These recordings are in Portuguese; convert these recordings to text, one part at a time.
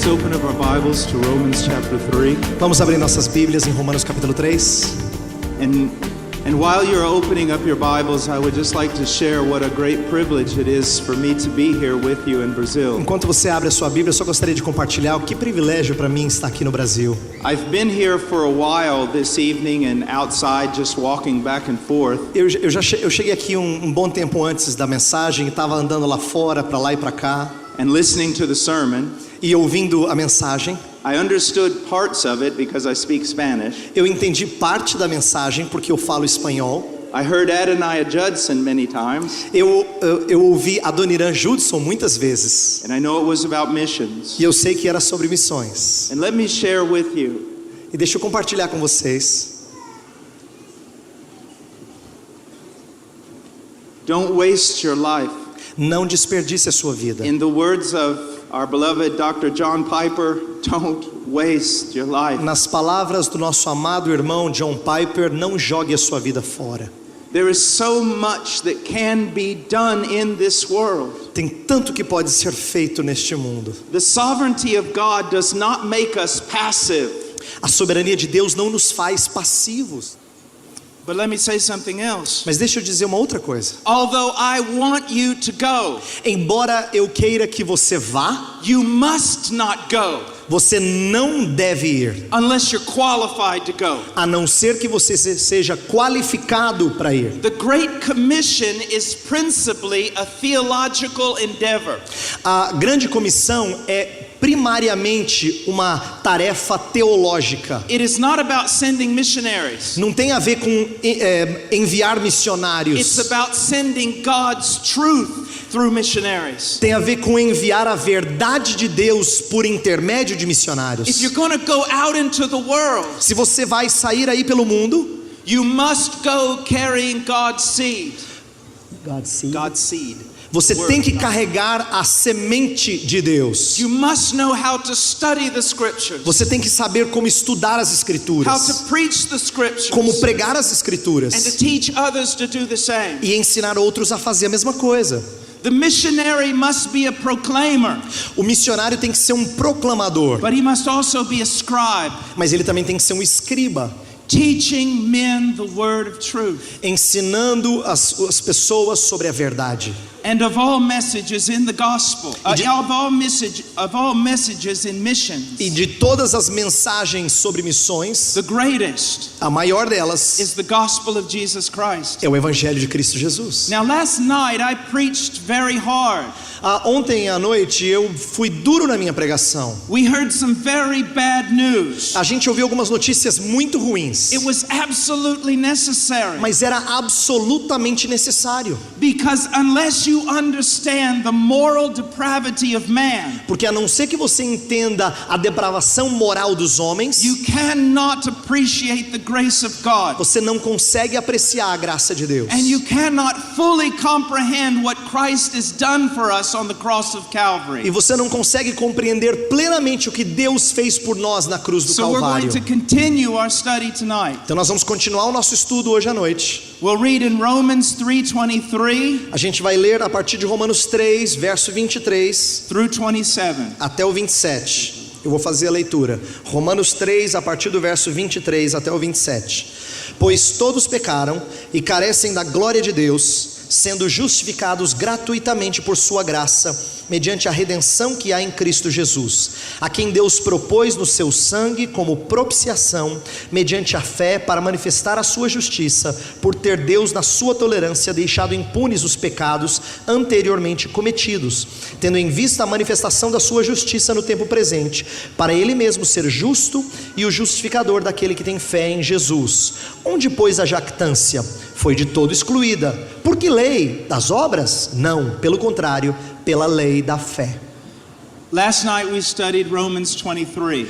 Let's open up our Bibles to Romans chapter 3. Vamos abrir nossas Bíblias em Romanos capítulo 3. And while you're opening up your Bibles, I would just like to share what a great privilege it is for me to be here with you in Brazil. Enquanto você abre a sua Bíblia, eu só gostaria de compartilhar o que privilégio para mim estar aqui no Brasil. I've been here for a while this evening and outside just walking back and forth. Eu cheguei aqui um bom tempo antes da mensagem, estava andando lá fora, para lá e para cá. And listening to the sermon. E ouvindo a mensagem. I understood parts of it because I speak Spanish. Eu entendi parte da mensagem porque eu falo espanhol. I heard Adoniah Judson many times. Eu ouvi Adoniran Judson muitas vezes. And I know it was about missions. E eu sei que era sobre missões. And let me share with you. E deixa eu compartilhar com vocês. Don't waste your life. Não desperdice a sua vida. In the words of our beloved Dr. John Piper, don't waste your life. Nas palavras do nosso amado irmão John Piper, não jogue a sua vida fora. There is so much that can be done in this world. Tem tanto que pode ser feito neste mundo. The sovereignty of God does not make us passive. A soberania de Deus não nos faz passivos. But let me say something else. Mas deixa eu dizer uma outra coisa. Although I want you to go, embora eu queira que você vá, you must not go. Você não deve ir. Unless you're qualified to go. A não ser que você seja qualificado para ir. The Great Commission is principally a theological endeavor. A grande comissão é primariamente uma tarefa teológica. It is not about sending missionaries. Não tem a ver com enviar missionários. It's about sending God's truth through missionaries. Tem a ver com enviar a verdade de Deus por intermédio de missionários. If you're going to go out into the world, se você vai sair aí pelo mundo, you must go carrying God's seed. God's seed. God's seed. Você tem que carregar a semente de Deus. You must know how to study the scriptures. Você tem que saber como estudar as escrituras. How to preach the scriptures. Como pregar as escrituras. And to teach others to do the same. E ensinar outros a fazer a mesma coisa. The missionary must be a proclaimer. O missionário tem que ser um proclamador. But he must also be a scribe. Mas ele também tem que ser um escriba. Teaching men the word of truth. Ensinando as pessoas sobre a verdade. And of all messages in the gospel, of all messages in missions, e de todas as mensagens sobre missões, the greatest, a maior delas, is the gospel of Jesus Christ. É o evangelho de Cristo Jesus. Now last night I preached very hard. Ontem à noite eu fui duro na minha pregação. We heard some very bad news. A gente ouviu algumas notícias muito ruins. It was absolutely necessary. Mas era absolutamente necessário. Because unless you understand the moral depravity of man, porque a não ser que você entenda a depravação moral dos homens, you cannot appreciate the grace of God. Você não consegue apreciar a graça de Deus. And you cannot fully comprehend what Christ has done for us on the cross of Calvary. E você não consegue compreender plenamente o que Deus fez por nós na cruz do Calvário. We're going to continue our study tonight. Então nós vamos continuar o nosso estudo hoje à noite. We'll read in Romans 3:23. A gente vai ler a partir de Romanos 3, verso 23 through 27. Até o 27. Eu vou fazer a leitura. Romanos 3, a partir do verso 23 até o 27. Pois todos pecaram e carecem da glória de Deus, sendo justificados gratuitamente por sua graça, mediante a redenção que há em Cristo Jesus, a quem Deus propôs no seu sangue como propiciação, mediante a fé, para manifestar a sua justiça, por ter Deus na sua tolerância deixado impunes os pecados anteriormente cometidos, tendo em vista a manifestação da sua justiça no tempo presente, para ele mesmo ser justo e o justificador daquele que tem fé em Jesus. Onde, pois, a jactância? Foi de todo excluída. Por que lei? Das obras? Não, pelo contrário, pela lei da fé. Last night we studied Romans 23.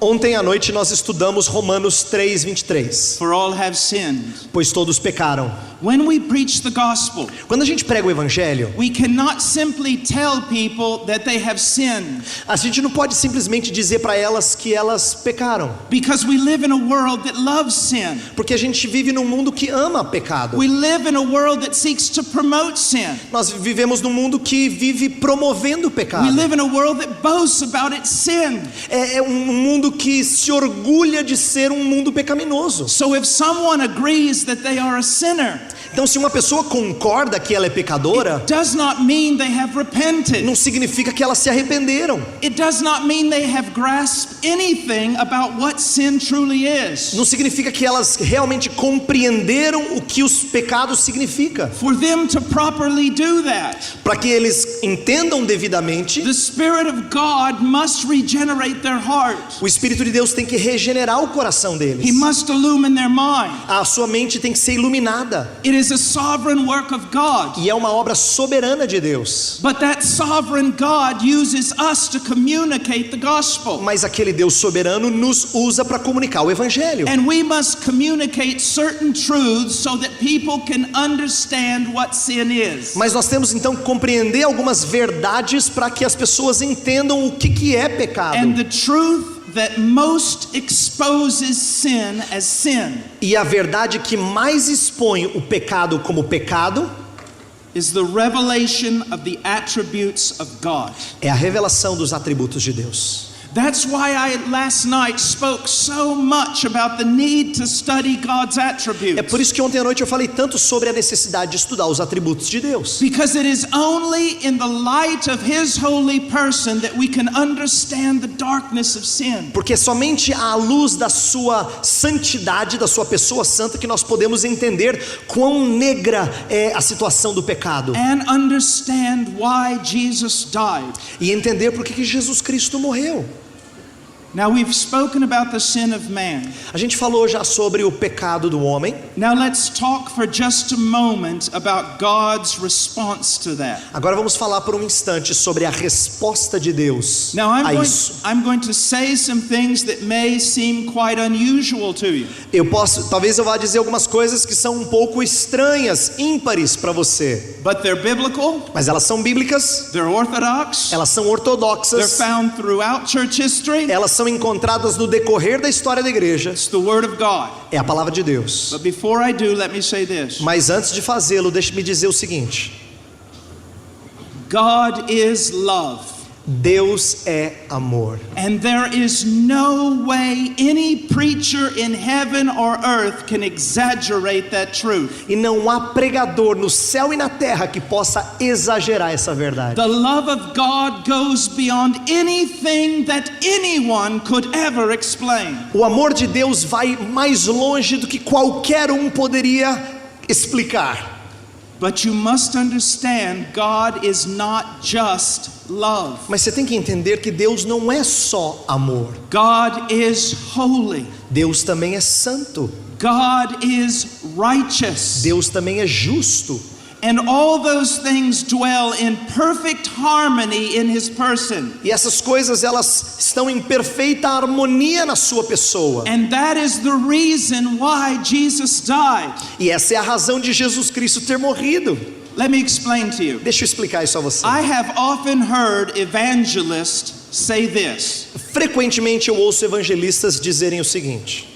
Ontem à noite nós estudamos Romanos 3:23. For all have sinned. Pois todos pecaram. When we preach the gospel, Quando a gente prega o evangelho, we cannot simply tell people that they have sinned, a gente não pode simplesmente dizer para elas que elas pecaram, because we live in a world that loves sin. porque a gente vive num mundo que ama pecado. We live in a world that seeks to promote sin. Nós vivemos num mundo que vive promovendo o We pecado. live in a world that boasts about its sin. É um mundo que se orgulha de ser um mundo pecaminoso. So if someone agrees that they are a sinner, Então, se uma pessoa concorda que ela é pecadora, it does not mean they have repented. não significa que elas se arrependeram. It does not mean they have grasped anything about what sin truly is. Não significa que elas realmente compreenderam o que os pecados significa. For them to properly do that, Para que eles entendam devidamente, the Spirit of God must regenerate their heart. o Espírito de Deus tem que regenerar o coração He deles. must illumine their mind. A sua mente tem que ser iluminada. It is a sovereign work of God. E é uma obra soberana de Deus. But that sovereign God uses us to communicate the gospel. Mas aquele Deus soberano nos usa para comunicar o Evangelho. And we must communicate certain truths so that people can understand what sin is. Mas nós temos então que compreender algumas verdades para que as pessoas entendam o que é pecado. And the truth that most exposes sin as sin E a verdade que mais expõe o pecado como pecado is the revelation of the attributes of God. é a revelação dos atributos de Deus. That's why I last night spoke so much about the need to study God's attributes. É por isso que ontem à noite eu falei tanto sobre a necessidade de estudar os atributos de Deus. Because it is only in the light of His holy person that we can understand the darkness of sin. Porque é somente à luz da sua santidade, da sua pessoa santa, que nós podemos entender quão negra é a situação do pecado. And understand why Jesus died. E entender por que Jesus Cristo morreu. Now we've spoken about the sin of man. A gente falou já sobre o pecado do homem. Now let's talk for just a moment about God's response to that. Agora vamos falar por um instante sobre a resposta de Deus Now a isso. I'm going to say some things that may seem quite unusual to you. Talvez eu vá dizer algumas coisas que são um pouco estranhas, ímpares para você. But they're biblical, Mas elas são bíblicas, they're orthodox, elas são they're ortodoxas, found throughout church history. elas são encontradas no decorrer da história da igreja. It's the word of God. É a palavra de Deus. But before I do, let me say this. Mas antes de fazê-lo, deixe-me dizer o seguinte: God is love. Deus é amor. And there is no way any preacher in heaven or earth can exaggerate that truth. E não há pregador no céu e na terra que possa exagerar essa verdade. The love of God goes beyond anything that anyone could ever explain. O amor de Deus vai mais longe do que qualquer um poderia explicar. But you must understand, God is not just love. Mas você tem que entender que Deus não é só amor. God is holy. Deus também é santo. God is righteous. Deus também é justo. And all those things dwell in perfect harmony in His person. E essas coisas, elas estão em perfeita harmonia na sua pessoa. And that is the reason why Jesus died. E essa é a razão de Jesus Cristo ter morrido. Let me explain to you. Deixa eu explicar isso a você. I have often heard evangelists say this. Frequentemente eu ouço evangelistas dizerem o seguinte: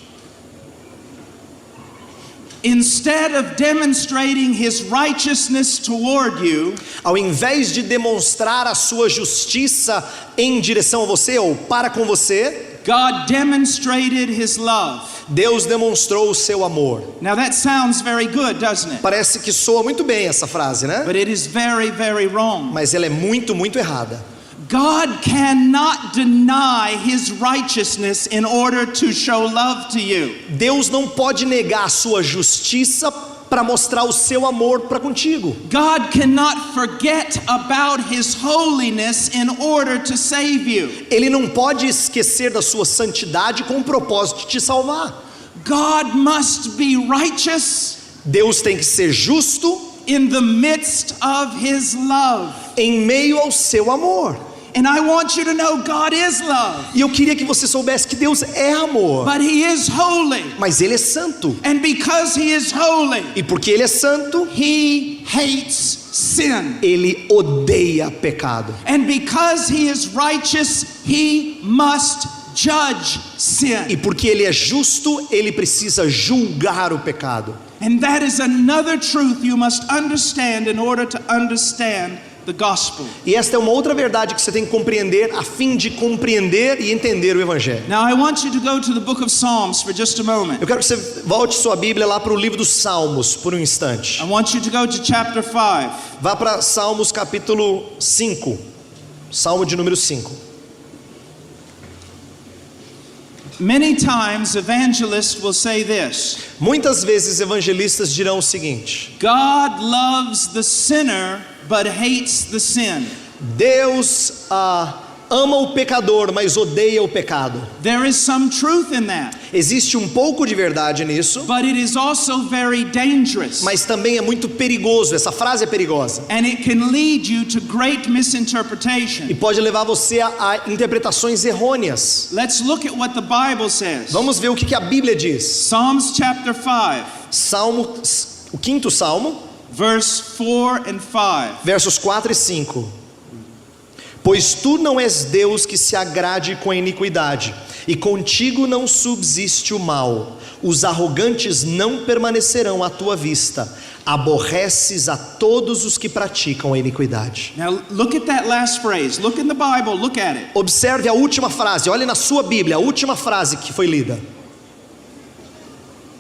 Instead of demonstrating His righteousness toward you, ao invés de demonstrar a sua justiça em direção a você ou para com você, God demonstrated His love. Deus demonstrou o seu amor. Now that sounds very good, doesn't it? Parece que soa muito bem essa frase, né? But it is very, very wrong. Mas ela é muito, muito errada. God cannot deny His righteousness in order to show love to you. Deus não pode negar a sua justiça para mostrar o seu amor para contigo. God cannot forget about His holiness in order to save you. Ele não pode esquecer da sua santidade com o propósito de te salvar. God must be righteous Deus tem que ser justo in the midst of His love. em meio ao seu amor. And I want you to know God is love. E eu queria que você soubesse que Deus é amor. But He is holy. Mas Ele é santo. And because He is holy, E porque Ele é santo, He hates sin. Ele odeia pecado. And because He is righteous, He must judge sin. E porque Ele é justo, Ele precisa julgar o pecado. And that is another truth you must understand in order to understand the gospel. E esta é uma outra verdade que você tem que compreender a fim de compreender e entender o Evangelho. Now I want you to go to the book of Psalms for just a moment. Eu quero que você volte sua Bíblia lá para o livro dos Salmos por um instante. I want you to go to chapter 5. Vá para Salmos capítulo 5. Salmo de número 5. Many times evangelists will say this: Muitas vezes evangelistas dirão o seguinte: God loves the sinner but hates the sin. Deus ama o pecador, mas odeia o pecado. There is some truth in that, Existe um pouco de verdade nisso, but it is also very dangerous. mas também é muito perigoso. Essa frase é perigosa And it can lead you to great e misinterpretation. pode levar você a interpretações errôneas. Let's look at what the Bible says. Vamos ver o que a Bíblia diz. Psalms chapter 5, Salmo, o 5º Salmo, verse 4 and 5. versos 4 e 5. Pois tu não és Deus que se agrade com a iniquidade, e contigo não subsiste o mal. Os arrogantes não permanecerão à tua vista. Aborreces a todos os que praticam a iniquidade. Now look at that last phrase. Look in the Bible, look at it. Observe a última frase, olhe na sua Bíblia, a última frase que foi lida.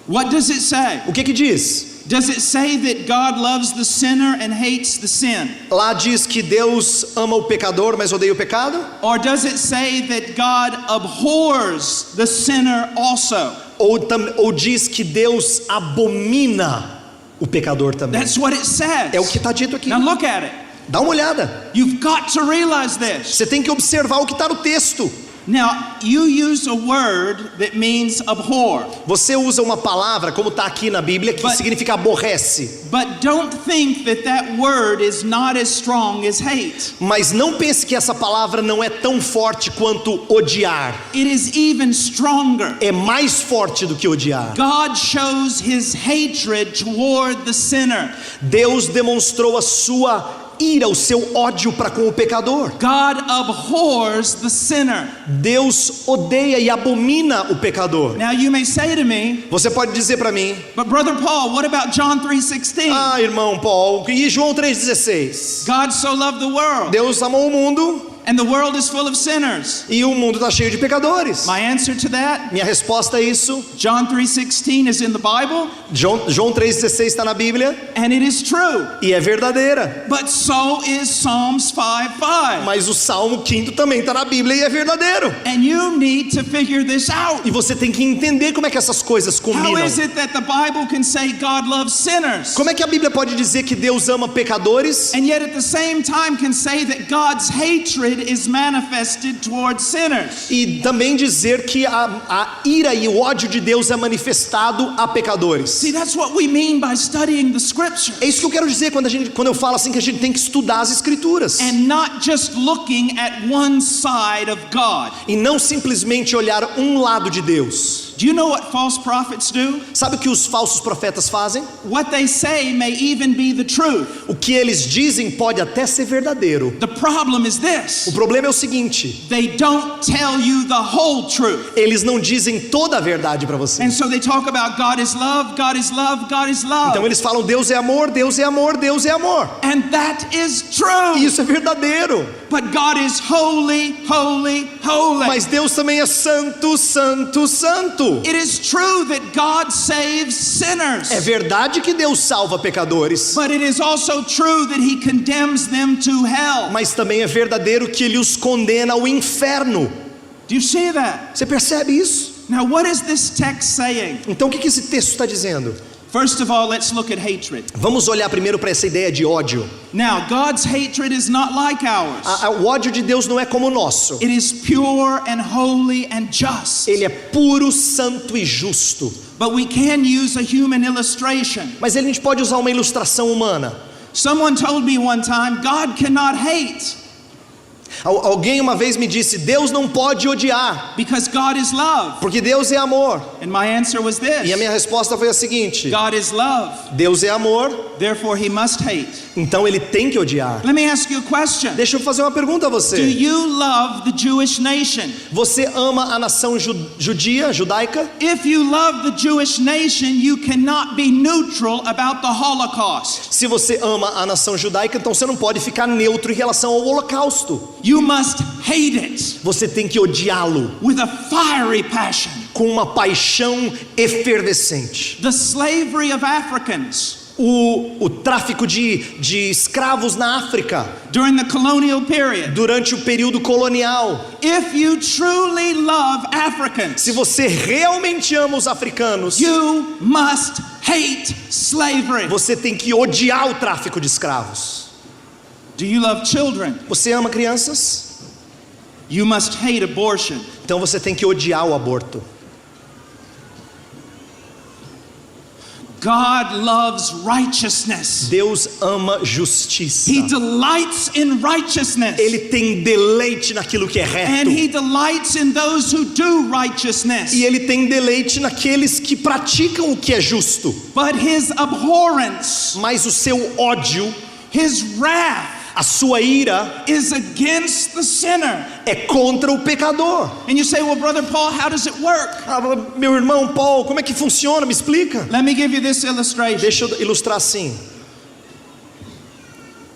What does it say? O que diz? Does it say that God loves the sinner and hates the sin? Lá diz que Deus ama o pecador, mas odeia o pecado? Or does it say that God abhors the sinner also? Ou diz que Deus abomina o pecador também? That's what it says. É o que está dito aqui. Now look at it. Dá uma olhada. You've got to realize this. Você tem que observar o que está no texto. Now, you use a word that means abhor. Você usa uma palavra, como está aqui na Bíblia, que significa aborrece. But don't think that that word is not as strong as hate. Mas não pense que essa palavra não é tão forte quanto odiar. It is even stronger. É mais forte do que odiar. God shows His hatred toward the sinner. Deus demonstrou a sua ira, o seu ódio para com o pecador. God abhors the sinner. Deus odeia e abomina o pecador. Now you may say to me, Você pode dizer para mim: but Brother Paul, what about John 3:16? ah, irmão Paul, e João 3,16? God so loved the world, Deus amou o mundo and the world is full of sinners. e o mundo está cheio de pecadores. My answer to that, Minha resposta a isso: John 3:16 is in the Bible, João 3,16 está na Bíblia and it is true. e é verdadeira. But so is Psalms 5:5. Mas o Salmo 5 também está na Bíblia e é verdadeiro. And you need to figure this out. E você tem que entender como é que essas coisas How combinam. is it that the Bible can say God loves sinners, Como é que a Bíblia pode dizer que Deus ama pecadores and yet at the same time can say that God's hatred is manifested towards sinners? e também dizer que a ira e o ódio de Deus é manifestado a pecadores? See, that's what we mean by studying the scripture. É isso que eu quero dizer quando eu falo assim que a gente tem que estudar as Escrituras And not just looking at one side of God. e não simplesmente olhar um lado de Deus. Do you know what false prophets do? Sabe o que os falsos profetas fazem? What they say may even be the truth. O que eles dizem pode até ser verdadeiro. The problem is this: O problema é o seguinte: they don't tell you the whole truth. eles não dizem toda a verdade para você. And so they talk about God is love, God is love, God is love. Então eles falam Deus é amor, Deus é amor, Deus é amor. And that is true. E isso é verdadeiro. But God is holy, holy, holy. Mas Deus também é santo, santo, santo. It is true that God saves sinners. É verdade que Deus salva pecadores, But it is also true that He condemns them to hell. mas também é verdadeiro que Ele os condena ao inferno. Do you see that? Você percebe isso? Now what is this text saying? Então o que esse texto está dizendo? First of all, let's look at hatred. Vamos olhar primeiro para essa ideia de ódio. Now, God's hatred is not like ours. O ódio de Deus não é como o nosso. It is pure and holy and just. Ele é puro, santo e justo. But we can use a human illustration. Mas a gente pode usar uma ilustração humana. Someone told me one time, God cannot hate. Alguém uma vez me disse: Deus não pode odiar, because God is love. porque Deus é amor. And my answer was E a this: minha resposta foi a seguinte: God is love, Deus é amor, therefore he must hate. então Ele tem que odiar. Let me ask you a question. Deixa eu fazer uma pergunta a Do você. you love the Jewish nation? Você ama a nação judia, judaica? If you love the Jewish nation, you cannot be neutral about the Holocaust. Se você ama a nação judaica, então você não pode ficar neutro em relação ao holocausto. You must hate it Você tem que odiá-lo with a fiery passion. com uma paixão efervescente. The slavery of Africans O tráfico de escravos na África during the colonial period. durante o período colonial. If you truly love Africans, Se você realmente ama os africanos, you must hate slavery. você tem que odiar o tráfico de escravos. Do you love children? Você ama crianças? You must hate abortion. Então você tem que odiar o aborto. God loves righteousness. Deus ama justiça. He delights in righteousness. Ele tem deleite naquilo que é reto. And he delights in those who do righteousness. E Ele tem deleite naqueles que praticam o que é justo. But his abhorrence, Mas o seu ódio, his wrath, a sua ira, is against the sinner. é contra o pecador. And you say, well, Brother Paul, how does it work? Meu irmão Paulo, como é que funciona? Me explica. Let me give you this illustration. Deixa eu ilustrar assim.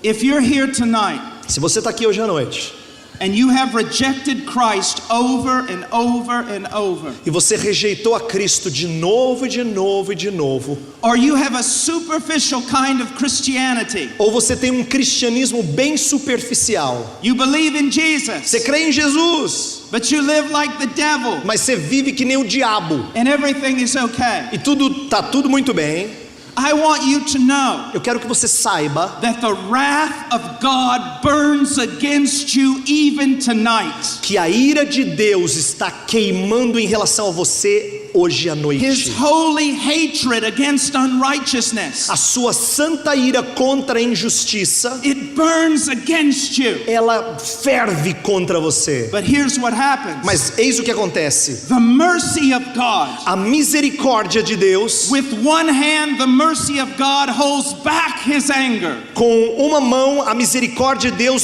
If you're here tonight Se você está aqui hoje à noite and you have rejected Christ over and over and over, e você rejeitou a Cristo de novo e de novo e de novo, or you have a superficial kind of Christianity, ou você tem um cristianismo bem superficial, you believe in Jesus, você crê em Jesus, but you live like the devil, mas você vive que nem o diabo and everything is okay. e tudo muito bem, I want you to know eu quero que você saiba that the wrath of God burns against you even tonight. que a ira de Deus está queimando em relação a você hoje à His noite. holy hatred against unrighteousness, A sua santa ira contra a injustiça, it burns against you. ela ferve contra você. But here's what happens. Mas eis o que acontece. The mercy of God. A misericórdia de Deus, With one hand, the mercy of God holds back his anger. com uma mão, a misericórdia de Deus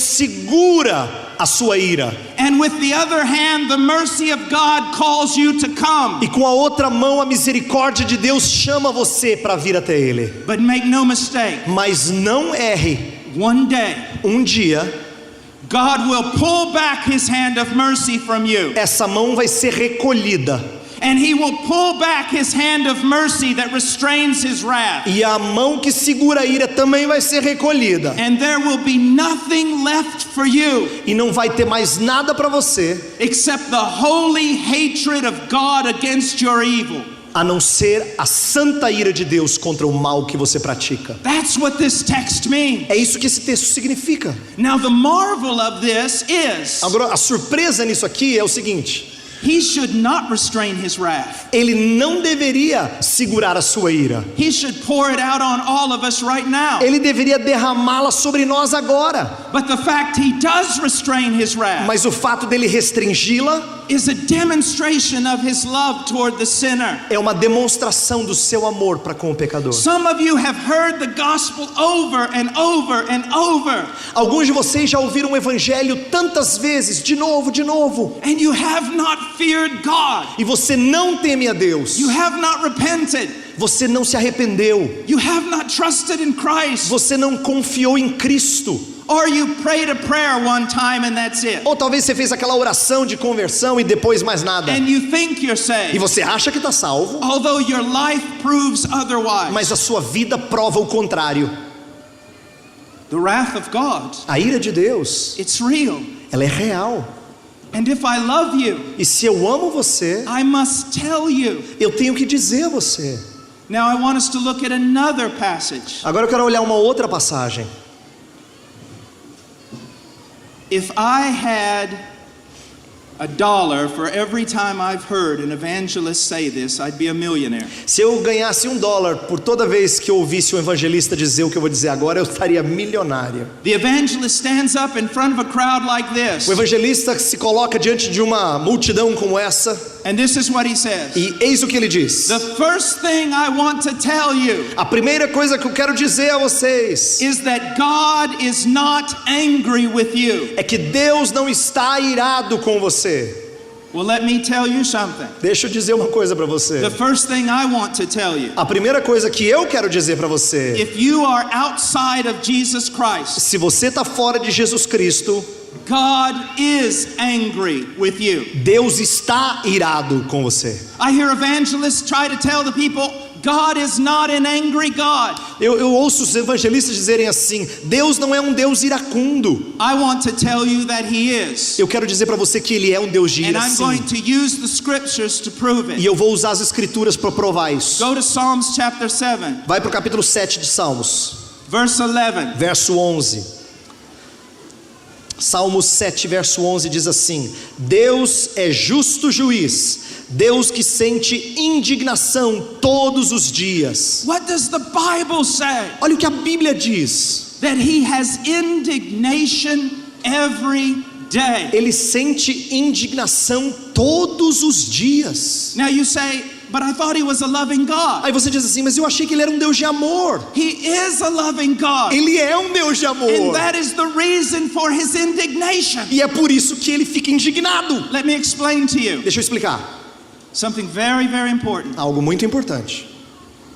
segura a sua ira. And with the other hand, the mercy of God calls you to come. E com a outra mão, a misericórdia de Deus chama você para vir até Ele. But make no mistake, Mas não erre. one day, Um dia, God will pull back his hand of mercy from you. essa mão vai ser recolhida. And he will pull back his hand of mercy that restrains his wrath. E a mão que segura a ira também vai ser recolhida. And there will be nothing left for you E não vai ter mais nada para você, except the holy hatred of God against your evil. a não ser a santa ira de Deus contra o mal que você pratica. That's what this text means. É isso que esse texto significa. Now the marvel of this is Agora, a surpresa nisso aqui é o seguinte: he should not restrain his wrath. ele não deveria segurar a sua ira. He should pour it out on all of us right now. Ele deveria derramá-la sobre nós agora. But the fact he does restrain his wrath Mas o fato dele restringi-la is a demonstration of his love toward the sinner. é uma demonstração do seu amor para com o pecador. Some of you have heard the gospel over and over and over, Alguns de vocês já ouviram o evangelho tantas vezes, de novo, and you have not feared God. e você não teme a Deus. You have not repented. Você não se arrependeu. You have not trusted in Christ. Você não confiou em Cristo. Or you prayed a prayer one time and that's it. Ou talvez você fez aquela oração de conversão e depois mais nada. And you think you're E saved, você acha que está salvo, although your life proves otherwise. mas a sua vida prova o contrário. The wrath of God, A ira de Deus, it's real. ela é real. And if I love you, E se eu amo você, I must tell you. eu tenho que dizer a você. Now I want us to look at another passage. Agora eu quero olhar uma outra passagem. If I had $1 for every time I've heard an evangelist say this, I'd be a millionaire. Se eu ganhasse $1 por toda vez que eu ouvisse um evangelista dizer o que eu vou dizer agora, eu estaria milionário. The evangelist stands up in front of a crowd like this. O evangelista se coloca diante de uma multidão como essa, And this is what he says. e eis o que ele diz: The first thing I want to tell you a primeira coisa que eu quero dizer a vocês is that God is not angry with you. é que Deus não está irado com você. Well, let me tell you something. Deixa eu dizer uma coisa para você. The first thing I want to tell you, A primeira coisa que eu quero dizer para você: if you are outside of Jesus Christ, se você está fora de Jesus Cristo, God is angry with you. Deus está irado com você. I hear evangelists try to tell the people, God is not an angry God. Eu ouço os evangelistas dizerem assim: Deus não é um Deus iracundo. I want to tell you that He is. Eu quero dizer para você que Ele é um Deus de And ira, I'm sim. going to use the scriptures to prove E it. eu vou usar as escrituras para provar isso. Go to Psalms chapter 7, Vai para o capítulo 7 de Salmos, verse 11. verso 11. Salmos 7, verso 11 diz assim: Deus é justo juiz, Deus que sente indignação todos os dias. What does the Bible say? Olha o que a Bíblia diz: That He has indignation every day. Ele sente indignação todos os dias. Now you say, but I thought He was a loving God. Aí você diz assim: mas eu achei que Ele era um Deus de amor. He is a loving God. Ele é um Deus de amor. And that is the reason for His indignation. E é por isso que Ele fica indignado. Let me explain to you Deixa eu explicar something very, very important. algo muito importante.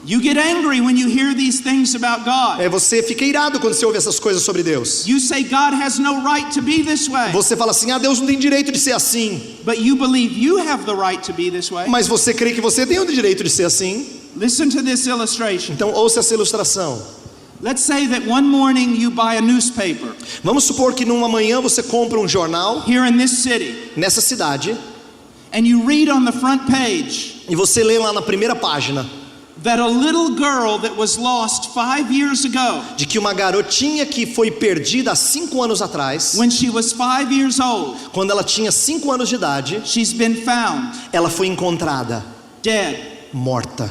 You get angry when you hear these things about God. Você fica irado quando você ouve essas coisas sobre Deus. You say God has no right to be this way. Você fala assim: Deus não tem direito de ser assim. But you believe you have the right to be this way. Mas você crê que você tem o direito de ser assim. Listen to this illustration. Então ouça essa ilustração. Let's say that one morning you buy a newspaper Vamos supor que numa manhã você compra um jornal here in this city, nessa cidade, and you read on the front page e você lê lá na primeira página that a little girl that was lost 5 years ago, de que uma garotinha que foi perdida há 5 anos atrás, when she was 5 years old, quando ela tinha 5 anos de idade, she's been found ela foi encontrada dead, morta,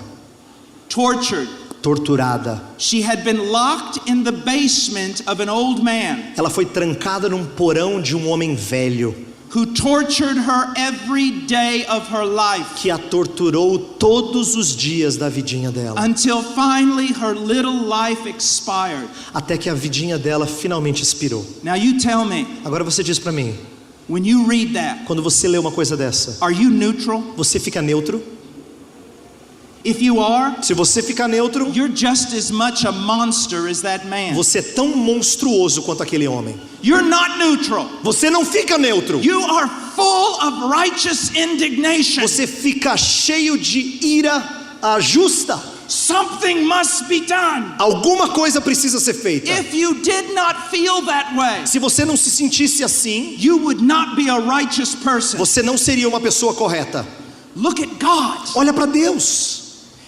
tortured. torturada. She had been locked in the basement of an old man Ela foi trancada num porão de um homem velho who tortured her every day of her life que a torturou todos os dias da vidinha dela, until finally her little life expired. até que a vidinha dela finalmente expirou. Now you tell me, Agora você diz pra mim, when you read that, quando você lê uma coisa dessa, are you neutral? você fica neutro? If you are, Se você ficar neutro, you're just as much a monster as that man. você é tão monstruoso quanto aquele homem. You're not neutral. Você não fica neutro. You are full of righteous indignation. Você fica cheio de ira justa. Something must be done. Alguma coisa precisa ser feita. If you did not feel that way, Se você não se sentisse assim, you would not be a righteous person. você não seria uma pessoa correta. Look at God. Olha para Deus.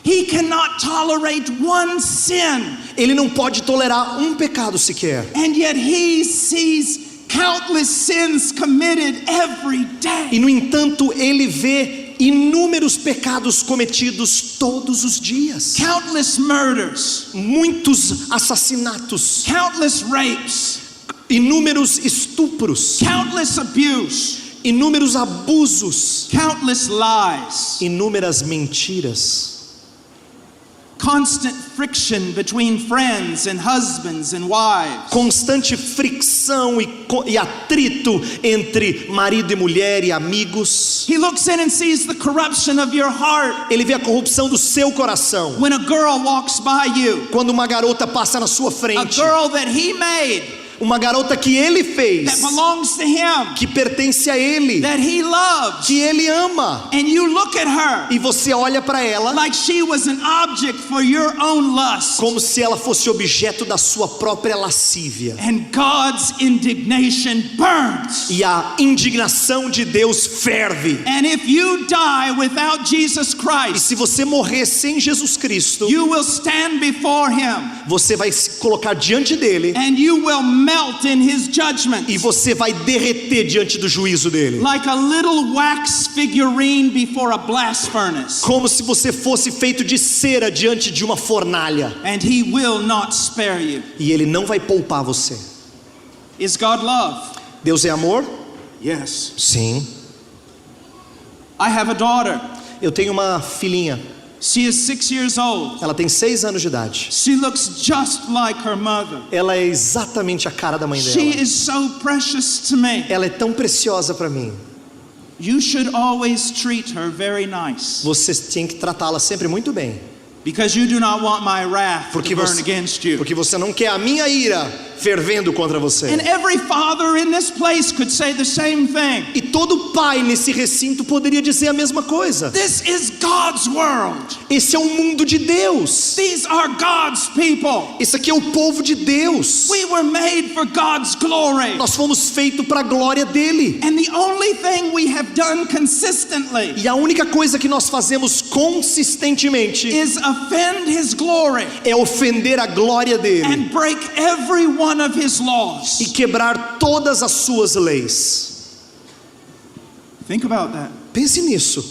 He cannot tolerate one sin, Ele não pode tolerar um pecado sequer. and yet He sees countless sins committed every E day. no entanto, Ele vê inúmeros pecados cometidos todos os dias. Countless murders, Muitos assassinatos, countless rapes, inúmeros estupros, countless abuse, inúmeros abusos, countless lies, inúmeras mentiras, constant friction between friends and husbands and wives, constante fricção e atrito entre marido e mulher e amigos. He looks in and sees the corruption of your heart. Ele vê a corrupção do seu coração. When a girl walks by you, Quando uma garota passa na sua a frente, girl that He made, uma garota que Ele that fez, belongs to Him, que pertence a Ele, that He loves, que Ele ama, and you look at her e você olha para ela like she was an object for your own lust, como se ela fosse objeto da sua própria lascívia. and God's indignation burns. E a indignação de Deus ferve. And if you die without Jesus E Christ, se você morrer sem Jesus Cristo, you will stand before Him você vai se colocar diante dele and you will melt in his judgment. E você vai derreter diante do juízo dele. Like a little wax figurine before a blast furnace. Como se você fosse feito de cera diante de uma fornalha. And he will not spare you. E ele não vai poupar você. Is God love? Deus é amor? Yes. Sim. I have a daughter. Eu tenho uma filhinha. She is 6 years old. Ela tem 6 anos de idade. She looks just like her mother. Ela é exatamente a cara da mãe She dela. is so precious to me. Ela é tão preciosa para mim. You should always treat her very nice. Você tem que tratá-la sempre muito bem. Because you do not want my wrath to burn against you. Porque você não quer a minha ira fervendo contra você. And every father in this place could say the same thing. E todo pai nesse recinto poderia dizer a mesma coisa. This is God's world. Esse é o mundo de Deus. These are God's people. Esse aqui é o povo de Deus. We were made for God's glory. Nós fomos feitos para a glória dele. And the only thing we have done consistently E a única coisa que nós fazemos consistentemente is offend his glory é ofender a glória dele and break every one of his laws. e quebrar todas as suas leis. Think about that. Pense nisso.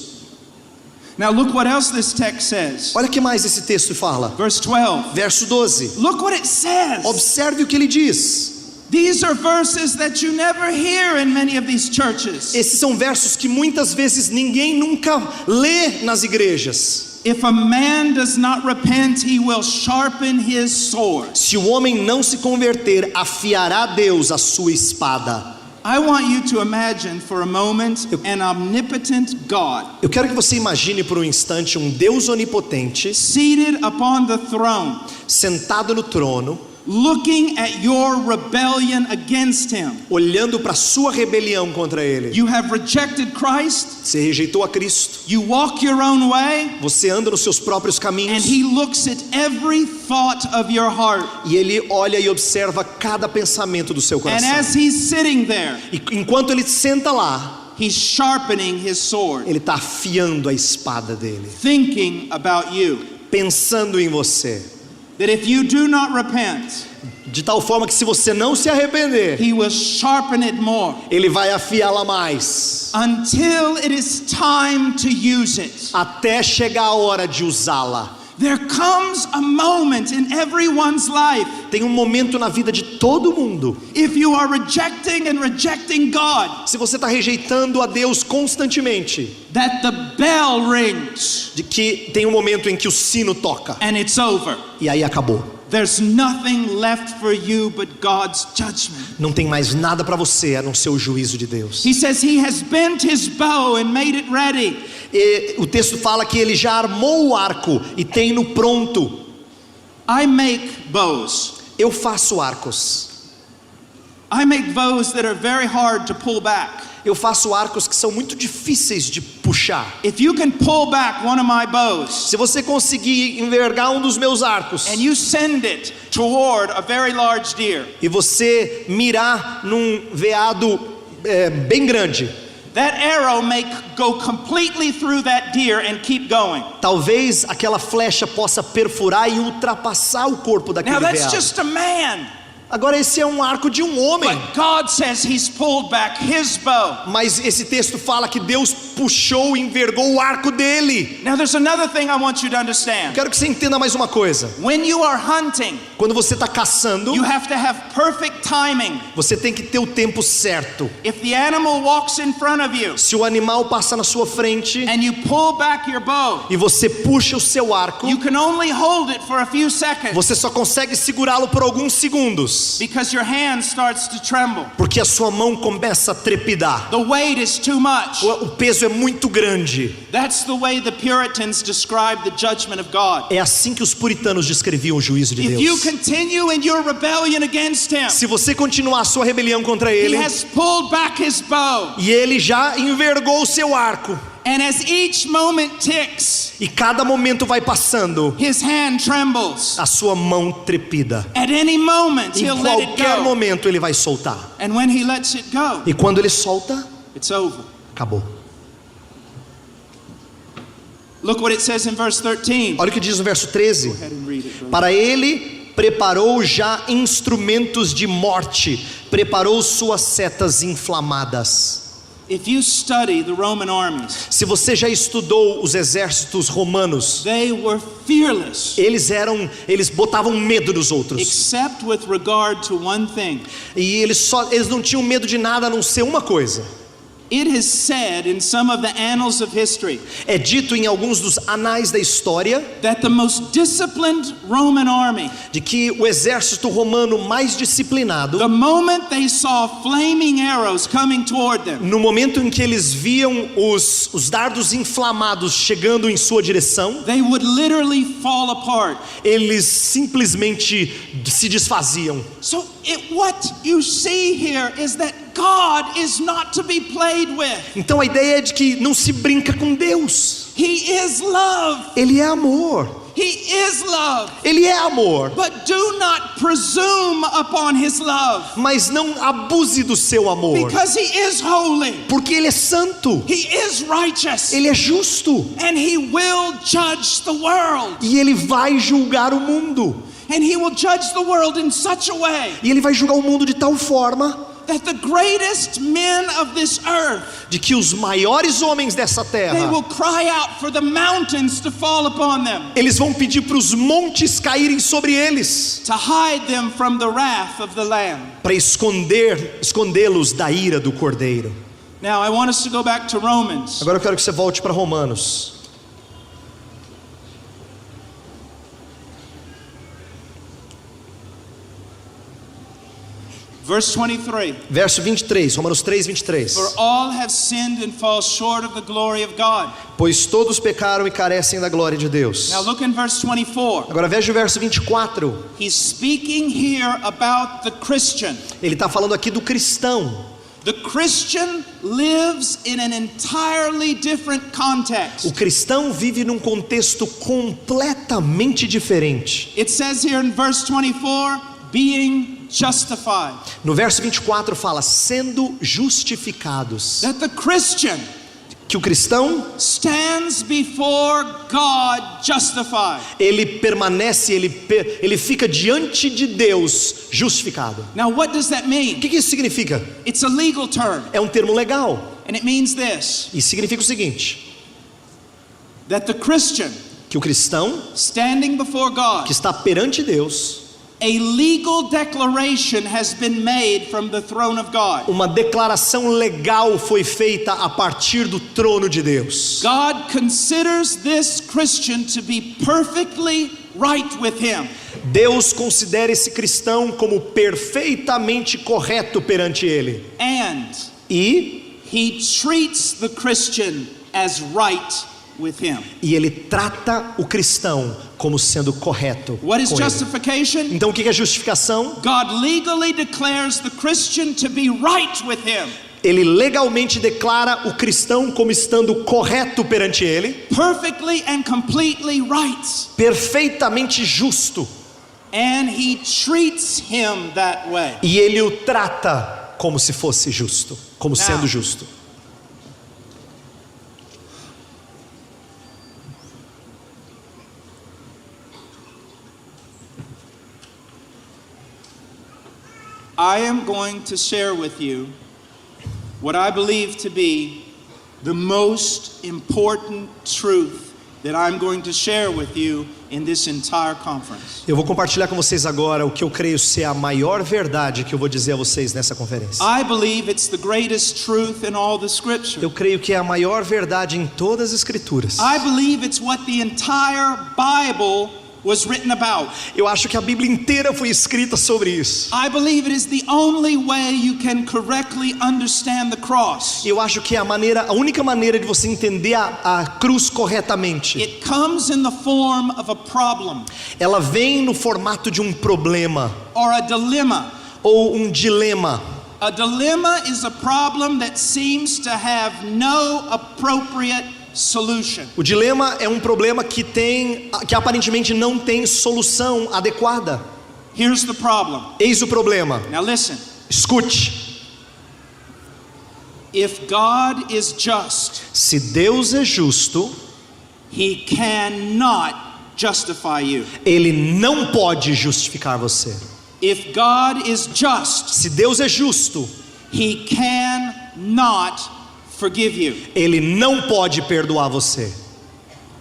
Now look what else this text says. Olha o que mais esse texto fala. Verse 12. Verso 12. Look what it says. Observe o que ele diz. These are verses that you never hear in many of these churches. Esses são versos que muitas vezes ninguém nunca lê nas igrejas. If a man does not repent, he will sharpen his sword. Se o homem não se converter, afiará Deus a sua espada. I want you to imagine for a moment an omnipotent God Eu quero que você imagine por um instante um Deus onipotente seated upon the throne, sentado no trono, looking at your rebellion against him. olhando para a sua rebelião contra ele. You have rejected Christ, Você rejeitou a Cristo, you walk your own way, você anda nos seus próprios and caminhos he looks at every thought of your heart. e ele olha e observa cada pensamento do seu And coração. as he's sitting there, E enquanto ele senta lá, he's sharpening his sword, ele está afiando a espada dele, thinking about you. pensando em você. That if you do not repent, De tal forma que se você não se arrepender, he will sharpen it more ele vai afiá-la mais, until it is time to use it. até chegar a hora de usá-la. There comes a moment in everyone's life, Tem um momento na vida de todo mundo. if you are rejecting God, Se você está rejeitando a Deus constantemente, that the bell rings de que tem um momento em que o sino toca and it's over. e aí acabou. There's nothing left for you but God's judgment. Não tem mais nada para você a não ser o juízo de Deus. He says he has bent his bow and made it ready. E o texto fala que ele já armou o arco e tem no pronto. I make bows. Eu faço arcos. I make bows that are very hard to pull back. Eu faço arcos que são muito difíceis de puxar. If you can pull back one of my bows Se você conseguir envergar um dos meus arcos and you send it toward a very large deer, e você mirar num veado bem grande, that arrow may go completely through that deer and keep going. talvez aquela flecha possa perfurar e ultrapassar o corpo daquele Now that's veado. just a man. Agora esse é um arco de um homem. But God says he's pulled back his bow. Mas esse texto fala que Deus puxou e envergou o arco dele. Now there's another thing I want you to understand. Quero que você entenda mais uma coisa. When you are hunting, Quando você está caçando, you have to have perfect timing. você tem que ter o tempo certo. If the animal walks in front of you Se o animal passa na sua frente and you pull back your bow, e você puxa o seu arco, you can only hold it for a few seconds você só consegue segurá-lo por alguns segundos, because your hand starts to tremble. porque a sua mão começa a trepidar. The weight is too much. O peso é muito grande. That's the way the Puritans described the judgment of God. É assim que os puritanos descreviam o juízo de If you Deus. continue in your rebellion against him, Se você continuar a sua rebelião contra he ele, has pulled back his bow. e ele já envergou o seu arco, And as each moment ticks, e cada momento vai passando, his hand trembles. a sua mão trepida. At any moment, Em he'll let it qualquer go. momento ele vai soltar. And when he lets it go, E quando ele solta, it's over. acabou. Look what it says in verse 13. Olha o que diz no verso 13. Go ahead and read it, brother. Para ele preparou já instrumentos de morte, preparou suas setas inflamadas. If you study the Roman armies, Se você já estudou os exércitos romanos, they were fearless, eles botavam medo nos outros. except with regard to one thing. E eles não tinham medo de nada a não ser uma coisa. It is said in some of the annals of history É dito em alguns dos anais da história that the most disciplined Roman army, de que o exército romano mais disciplinado, the moment they saw flaming arrows coming toward them, no momento em que eles viam os dardos inflamados chegando em sua direção, they would literally fall apart. eles simplesmente se desfaziam. So what you see here is that God is not to be played with. Então a ideia é de que não se brinca com Deus. He is love. Ele é amor. He is love. Ele é amor. But do not presume upon his love, Mas não abuse do seu amor, because he is holy. porque Ele é santo, He is righteous. Ele é justo, And he will judge the world. e Ele vai julgar o mundo. And he will judge the world in such a way E Ele vai julgar o mundo de tal forma that the greatest men of this earth, de que os maiores homens dessa they terra, will cry out for the mountains to fall upon them, eles vão pedir para os montes caírem sobre eles, to hide them from the wrath of the Lamb. para escondê-los da ira do Cordeiro. Now I want us to go back to Romans. Agora eu quero que você volte para Romanos. Verse 23. Verso 23, Romanos 3, 23. For all have sinned and fall short of the glory of God. Pois todos pecaram e carecem da glória de Deus. Now look in verse 24. Agora veja o verso 24. He's speaking here about the Christian. Ele está falando aqui do cristão. The Christian lives in an entirely different context. O cristão vive num contexto completamente diferente. It says here in verse 24, being justified. No verso 24 fala, sendo justificados. That the Christian Que o cristão, stands before God justified. ele permanece, ele fica diante de Deus justificado. Now what does that O mean? que isso significa? It's a legal term, É um termo legal. and it means this, E significa o seguinte, that the Christian que o cristão standing before God, que está perante Deus, a legal declaration has been made from the throne of God. uma declaração legal foi feita a partir do trono de Deus. God considers this Christian to be perfectly right with him. Deus considera esse cristão como perfeitamente correto perante Ele. And E he treats the Christian as right with him. Ele trata o cristão como sendo correto What is com ele. justification? Então o que é justificação? God legally declares the Christian to be right with him, Ele legalmente declara o cristão como estando correto perante Ele, perfectly and completely right. perfeitamente justo. And he treats him that way. E Ele o trata como se fosse justo, como sendo justo. I am going to share with you what I believe to be the most important truth that I'm going to share with you in this entire conference. Eu vou compartilhar com vocês agora o que eu creio ser a maior verdade que eu vou dizer a vocês nessa conferência. I believe it's the greatest truth in all the scripture. Eu creio que é a maior verdade em todas as escrituras. I believe it's what the entire Bible was written about. Eu acho que a Bíblia inteira foi escrita sobre isso. I believe it is the only way you can correctly understand the cross. Eu acho que é a única maneira de você entender a cruz corretamente. It comes in the form of a problem Ela vem no formato de um problema or a dilemma. ou um dilema. A dilemma is a problem that seems to have no appropriate solution. O dilema é um problema que aparentemente não tem solução adequada. Here's the problem. Eis o problema. Now listen. Escute. If God is just, Se Deus é justo, he cannot justify you. Ele não pode justificar você. If God is just, Se Deus é justo, He cannot forgive you. Ele não pode perdoar você.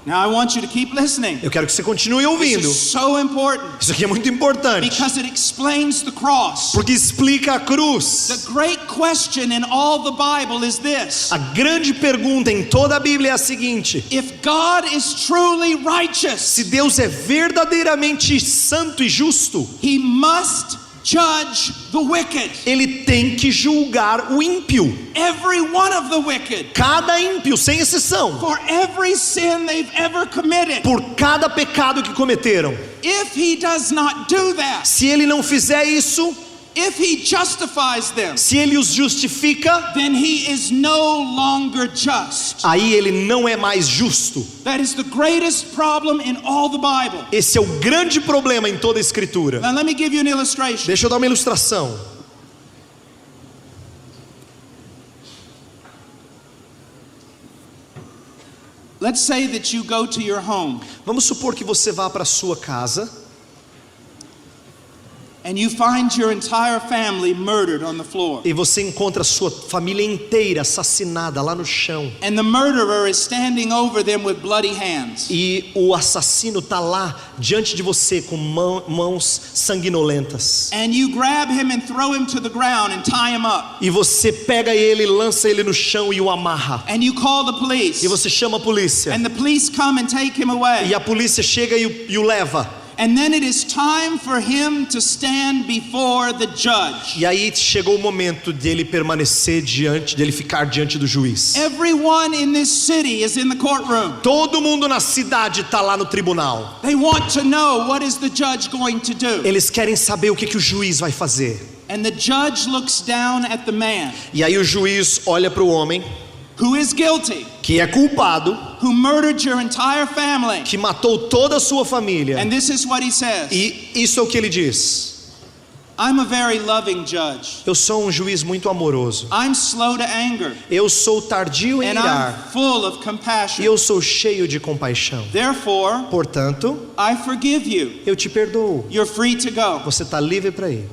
Now I want you to keep listening. Eu quero que você continue This ouvindo. is so important Isso aqui é muito importante, because it explains the cross. porque explica a cruz. The great question in all the Bible is this: A grande pergunta em toda a Bíblia é a seguinte: if God is truly righteous, se Deus é verdadeiramente santo e justo, He must judge the wicked. Ele tem que julgar o ímpio. Every one of the wicked. Cada ímpio, sem exceção. For every sin they've ever committed. Por cada pecado que cometeram. If He does not do that, Se Ele não fizer isso, if He justifies them, se Ele os justifica, then He is no longer just. aí Ele não é mais justo. That is the greatest problem in all the Bible. Esse é o grande problema em toda a Escritura. Now let me give you an illustration. Deixa eu dar uma ilustração. Let's say that you go to your home Vamos supor que você vá para a sua casa and you find your entire family murdered on the floor. e você encontra a sua família inteira assassinada lá no chão. And the murderer is standing over them with bloody hands. E o assassino está lá diante de você com mãos sanguinolentas. And you grab him and throw him to the ground and tie him up. E você pega ele, lança ele no chão e o amarra. And you call the police. E você chama a polícia. And the police come and take him away. E a polícia chega e o leva. And then it is time for him to stand before the judge. E aí chegou o momento dele permanecer dele ficar diante do juiz. Everyone in this city is in the courtroom. Todo mundo na cidade está lá no tribunal. They want to know what is the judge going to do. Eles querem saber o que o juiz vai fazer. And the judge looks down at the man E aí o juiz olha para o homem who is guilty, que é culpado, who murdered your entire family. que matou toda a sua família. And this is what he says: E isso é o que ele diz: I'm a very loving judge. eu sou um juiz muito amoroso. I'm slow to anger. Eu sou tardio em And irar. I'm full of E compassion. eu sou cheio de compaixão. Therefore, Portanto, I forgive you. eu te perdoo. You're free to go. Você está livre para ir.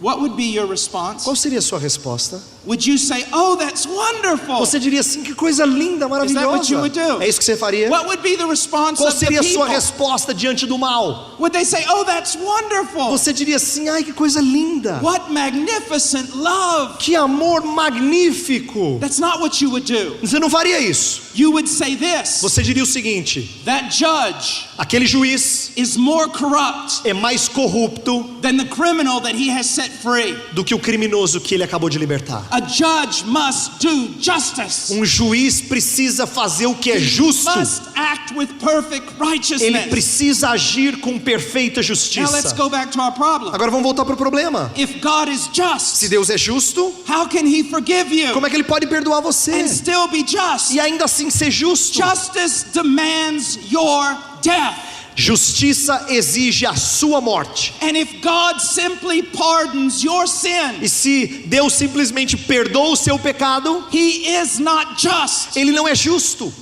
What would be your response? Qual seria a sua resposta? Would you say, "Oh, that's wonderful"? Você diria assim: que coisa linda, Is that what you would maravilhosa. do? É isso que você faria? What would be the response Qual of the seria a sua people? resposta diante do mal? Would they say, "Oh, that's wonderful"? Você diria assim: ai, que coisa linda. What magnificent love. Que amor magnífico. That's not what you would do. Você não faria isso. You would say this: Você diria o seguinte: that judge aquele juiz is more corrupt é mais corrupto than the criminal that he has set free. do que o criminoso que ele acabou de libertar. A judge must do justice. Um juiz precisa fazer o que é justo. Must act with perfect Ele righteousness. precisa agir com perfeita Now let's justiça. go back to our problem. Agora vamos voltar para o problema. If God is Se just, Deus é justo, how can he forgive you como é que ele pode perdoar você? and still be just? E ainda assim ser justo? Justice demands your death. Justiça exige a sua morte. And if God simply pardons your sin, E se Deus simplesmente perdoa o seu pecado, he is not just. ele não é justo.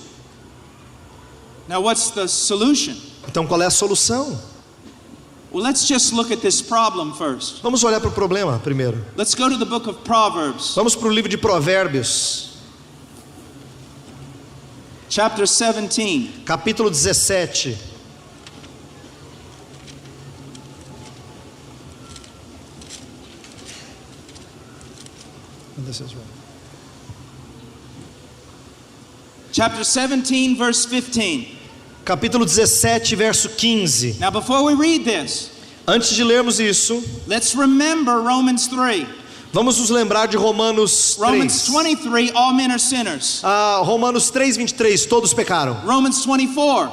Now what's the solution? Então qual é a solução? Well, let's just look at this problem first. Vamos olhar para o problema primeiro. Let's go to the book of Proverbs, Vamos para o livro de Provérbios, chapter 17. capítulo 17. Chapter 17, verse 15. Capítulo 17, verso 15. Now before we read this, Antes de lermos isso, let's remember Romans 3. vamos nos lembrar de Romanos 3. Romans 23, all men are sinners. Romanos 3:23, todos pecaram. Romans 24,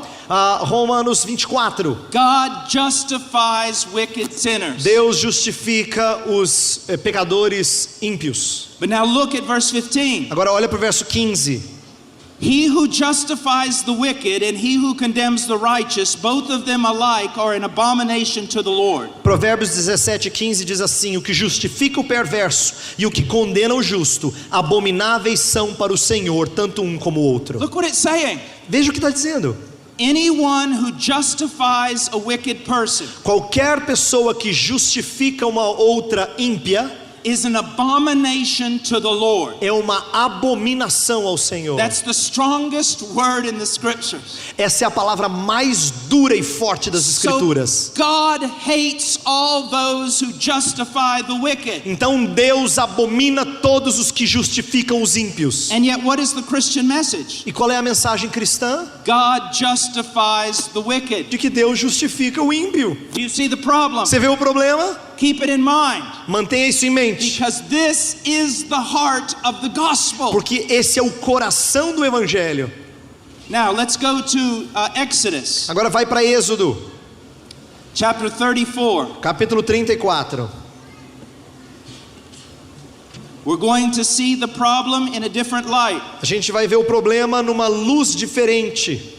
Romanos 24, God justifies wicked sinners. Deus justifica os pecadores ímpios. But now look at verse 15. Agora olha para o verso 15. He who justifies the wicked and he who condemns the righteous, both of them alike are an abomination to the Lord. Provérbios 17:15 diz assim: o que justifica o perverso e o que condena o justo, abomináveis são para o Senhor, tanto um como o outro. Look what it's saying. Veja o que está dizendo. anyone who justifies a wicked person Qualquer pessoa que justifica uma outra ímpia is an abomination to the Lord. é uma abominação ao Senhor. That's the strongest word in the scriptures. Essa é a palavra mais dura e forte das Escrituras. So God hates all those who justify the wicked. Então Deus abomina todos os que justificam os ímpios. And yet what is the Christian message? E qual é a mensagem cristã? God justifies the wicked. De que Deus justifica o ímpio. Do you see the problem? Você vê o problema? Keep it in mind. Mantenha isso em mente. Because this is the heart of the gospel. Porque esse é o coração do Evangelho. Now let's go to Exodus Agora vai para Êxodo, chapter 34. capítulo 34. We're going to see the problem in a different light. A gente vai ver o problema numa luz diferente.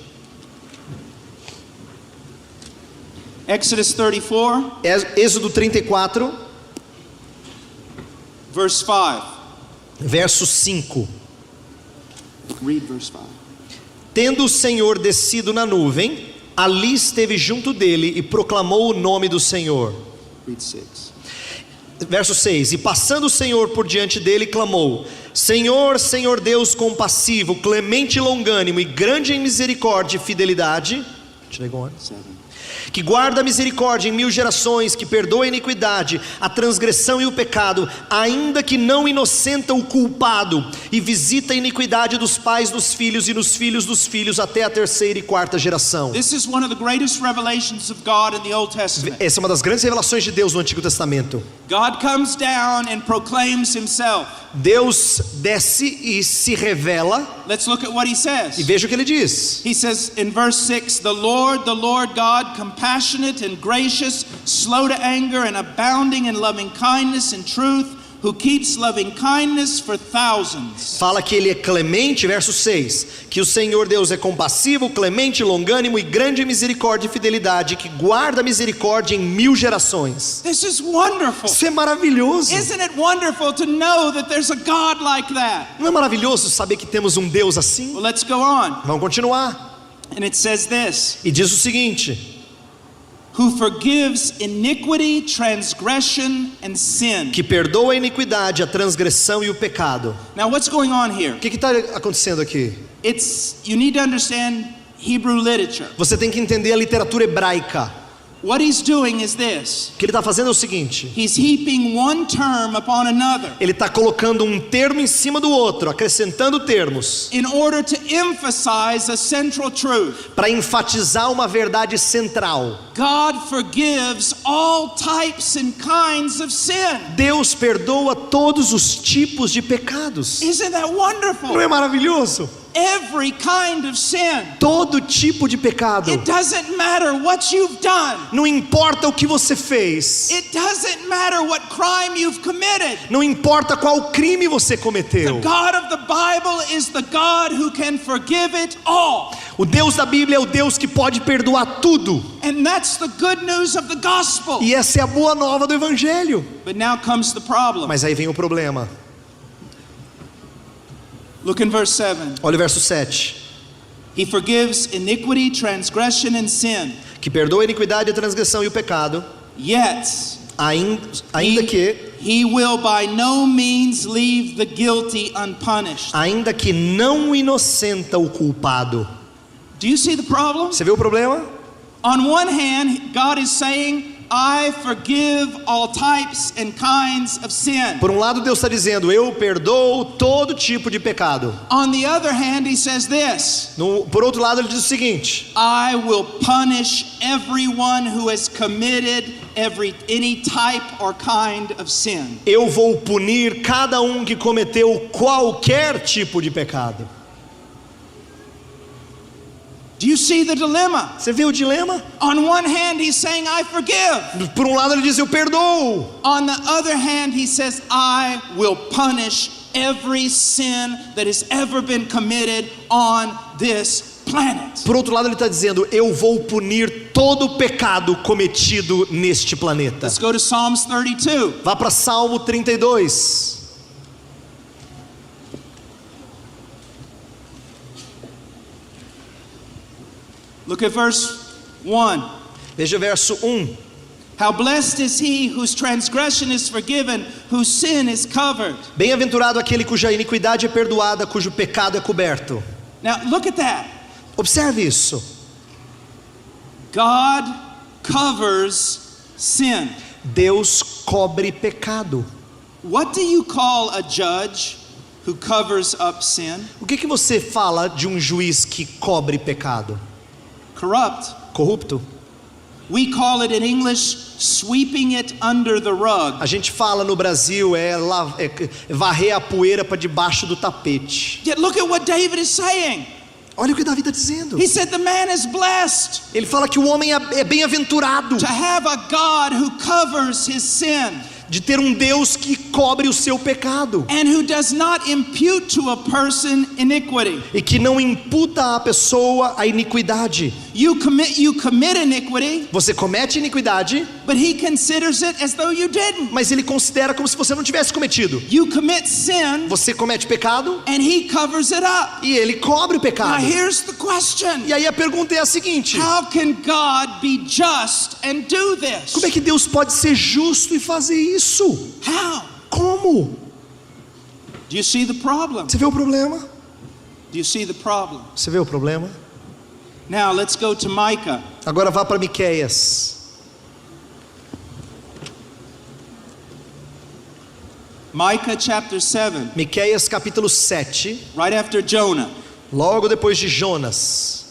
Exodus 34, Êxodo 34, verse 5. verso 5. Read verse 5. Tendo o Senhor descido na nuvem, ali esteve junto dele e proclamou o nome do Senhor. Read 6. Verso 6. E passando o Senhor por diante dele, clamou: Senhor, Senhor Deus compassivo, clemente e longânimo e grande em misericórdia e fidelidade, que guarda a misericórdia em 1000 gerações, que perdoa a iniquidade, a transgressão e o pecado, ainda que não inocenta o culpado, e visita a iniquidade dos pais dos filhos e nos filhos dos filhos até a 3ª e 4ª geração. This is one of the greatest revelations of God in the Old Testament. Essa é uma das grandes revelações de Deus no Antigo Testamento. God comes down and proclaims himself. Deus desce e se revela. Let's look at what he says. E veja o que ele diz. He says in verse 6, the Lord God, compassionate and gracious, slow to anger and abounding in loving kindness and truth, who keeps loving kindness for thousands. Fala que ele é clemente, verso 6, que o Senhor Deus é compassivo, clemente, longânimo e grande em misericórdia e fidelidade, que guarda a misericórdia em 1000 gerações. This is wonderful. Isso é maravilhoso. Isn't it wonderful to know that there's a God like that? Não é maravilhoso saber que temos um Deus assim? Well, let's go on. Vamos continuar. And it says this, E diz o seguinte: who forgives iniquity, transgression, and sin. que perdoa a iniquidade, a transgressão e o pecado. Now what's going on here? O que está acontecendo aqui? You need to understand Hebrew literature. Você tem que entender a literatura hebraica. What he's doing is this. O que ele está fazendo é o seguinte: He's heaping one term upon another ele está colocando um termo em cima do outro, acrescentando termos, in order to emphasize a central truth. para enfatizar uma verdade central. God forgives all types and kinds of sin. Deus perdoa todos os tipos de pecados. Isn't that wonderful? Não é maravilhoso? Every kind of sin. Todo tipo de pecado. It doesn't matter what you've done. Não importa o que você fez. It doesn't matter what crime you've committed. Não importa qual crime você The cometeu. God of the Bible is the God who can forgive it all. O Deus da Bíblia é o Deus que pode perdoar tudo. And that's the good news of the gospel. E essa é a boa nova do Evangelho. But now comes the problem. Mas aí vem o problema. Look in verse 7. Olha o verso 7. He forgives iniquity, transgression, and sin. Que perdoa a iniquidade, a transgressão e o pecado. Yet, Ainda que he will by no means leave the guilty unpunished. ainda que não inocenta o culpado. Do you see the problem? Você vê o problema? On one hand, God is saying, I forgive all types and kinds of sin. Por um lado, Deus está dizendo: eu perdoo todo tipo de pecado. On the other hand, he says this, Por outro lado, ele diz o seguinte: I will punish everyone who has committed any type or kind of sin. eu vou punir cada um que cometeu qualquer tipo de pecado. Do you see the dilemma? Você vê o dilema? On one hand, he's saying, I forgive. Por um lado, ele diz: eu perdoo. On the other hand, he says, I will punish every sin that has ever been committed on this planet. Por outro lado, ele está dizendo: eu vou punir todo o pecado cometido neste planeta. Let's go to Psalms 32. Vá para Salmo 32. Look at verse 1. Veja o verso 1. How blessed is he whose transgression is forgiven, whose sin is covered. Bem-aventurado aquele cuja iniquidade é perdoada, cujo pecado é coberto. Now look at that. Observe isso. God covers sin. Deus cobre pecado. What do you call a judge who covers up sin? O que você fala de um juiz que cobre pecado? Corrupt. Corrupto? We call it in English sweeping it under the rug. A gente fala no Brasil é varrer a poeira para debaixo do tapete. Yet look at what David is saying. Olha o que Davi está dizendo. He said the man is blessed Ele fala que o homem é bem-aventurado to have a God who covers his sin de ter um Deus que cobre o seu pecado and who does not impute to a person iniquity. e que não imputa à pessoa a iniquidade. You commit iniquity, Você comete iniquidade, but he considers it as though you didn't. mas ele considera como se você não tivesse cometido. You commit sin Você comete pecado and he covers it up. e ele cobre o Now pecado. here's the question. E aí a pergunta é a seguinte: How can God be just and do this? como é que Deus pode ser justo e fazer isso? How? Como? Do you see the problem? Você vê o problema? Do you see the problem? Você vê o problema? Now let's go to Micah. Agora vá para Miqueias. Micah chapter 7, Miqueias capítulo 7, right after Jonah. logo depois de Jonas.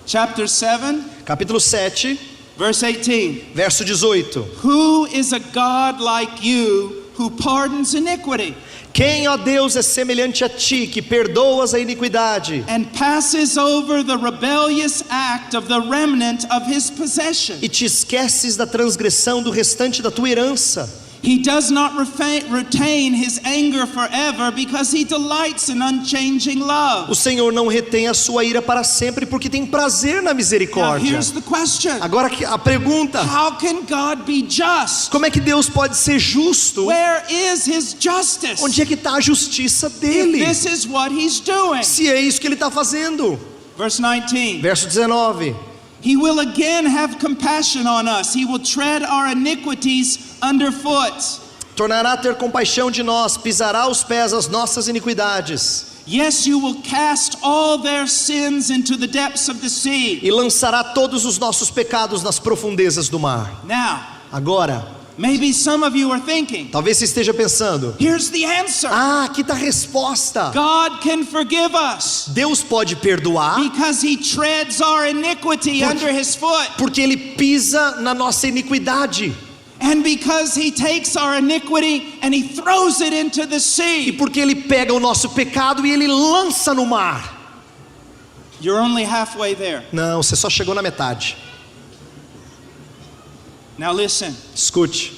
Chapter 7, Capítulo 7, verse 18. verso 18. Who is a God like you who pardons iniquity Quem, ó Deus, é semelhante a ti, que perdoas a iniquidade and passes over the rebellious act of the remnant of his possession? e te esqueces da transgressão do restante da tua herança? He does not retain his anger forever because he delights in unchanging love. O Senhor não retém a sua ira para sempre, porque tem prazer na Now misericórdia. here's the question. Agora a pergunta: How can God be just? como é que Deus pode ser justo? Where is his justice? Onde é que está a justiça If dele? this is what he's doing. Se é isso que ele está fazendo. Verse 19. Verso 19. He will again have compassion on us. He will tread our iniquities underfoot. Tornará a ter compaixão de nós, pisará aos pés as nossas iniquidades, Yes, you will cast all their sins into the depths of the sea. e lançará todos os nossos pecados nas profundezas do mar. Now, Agora, maybe some of you are thinking, talvez você esteja pensando: here's the answer. aqui está a resposta. God can forgive us Deus pode perdoar, because he treads our iniquity under his foot. porque Ele pisa na nossa iniquidade, And because he takes our iniquity and he throws it into the e sea. porque Ele pega o nosso pecado e Ele lança no mar. You're only halfway there. Não, você só chegou na metade. Now listen. Escute,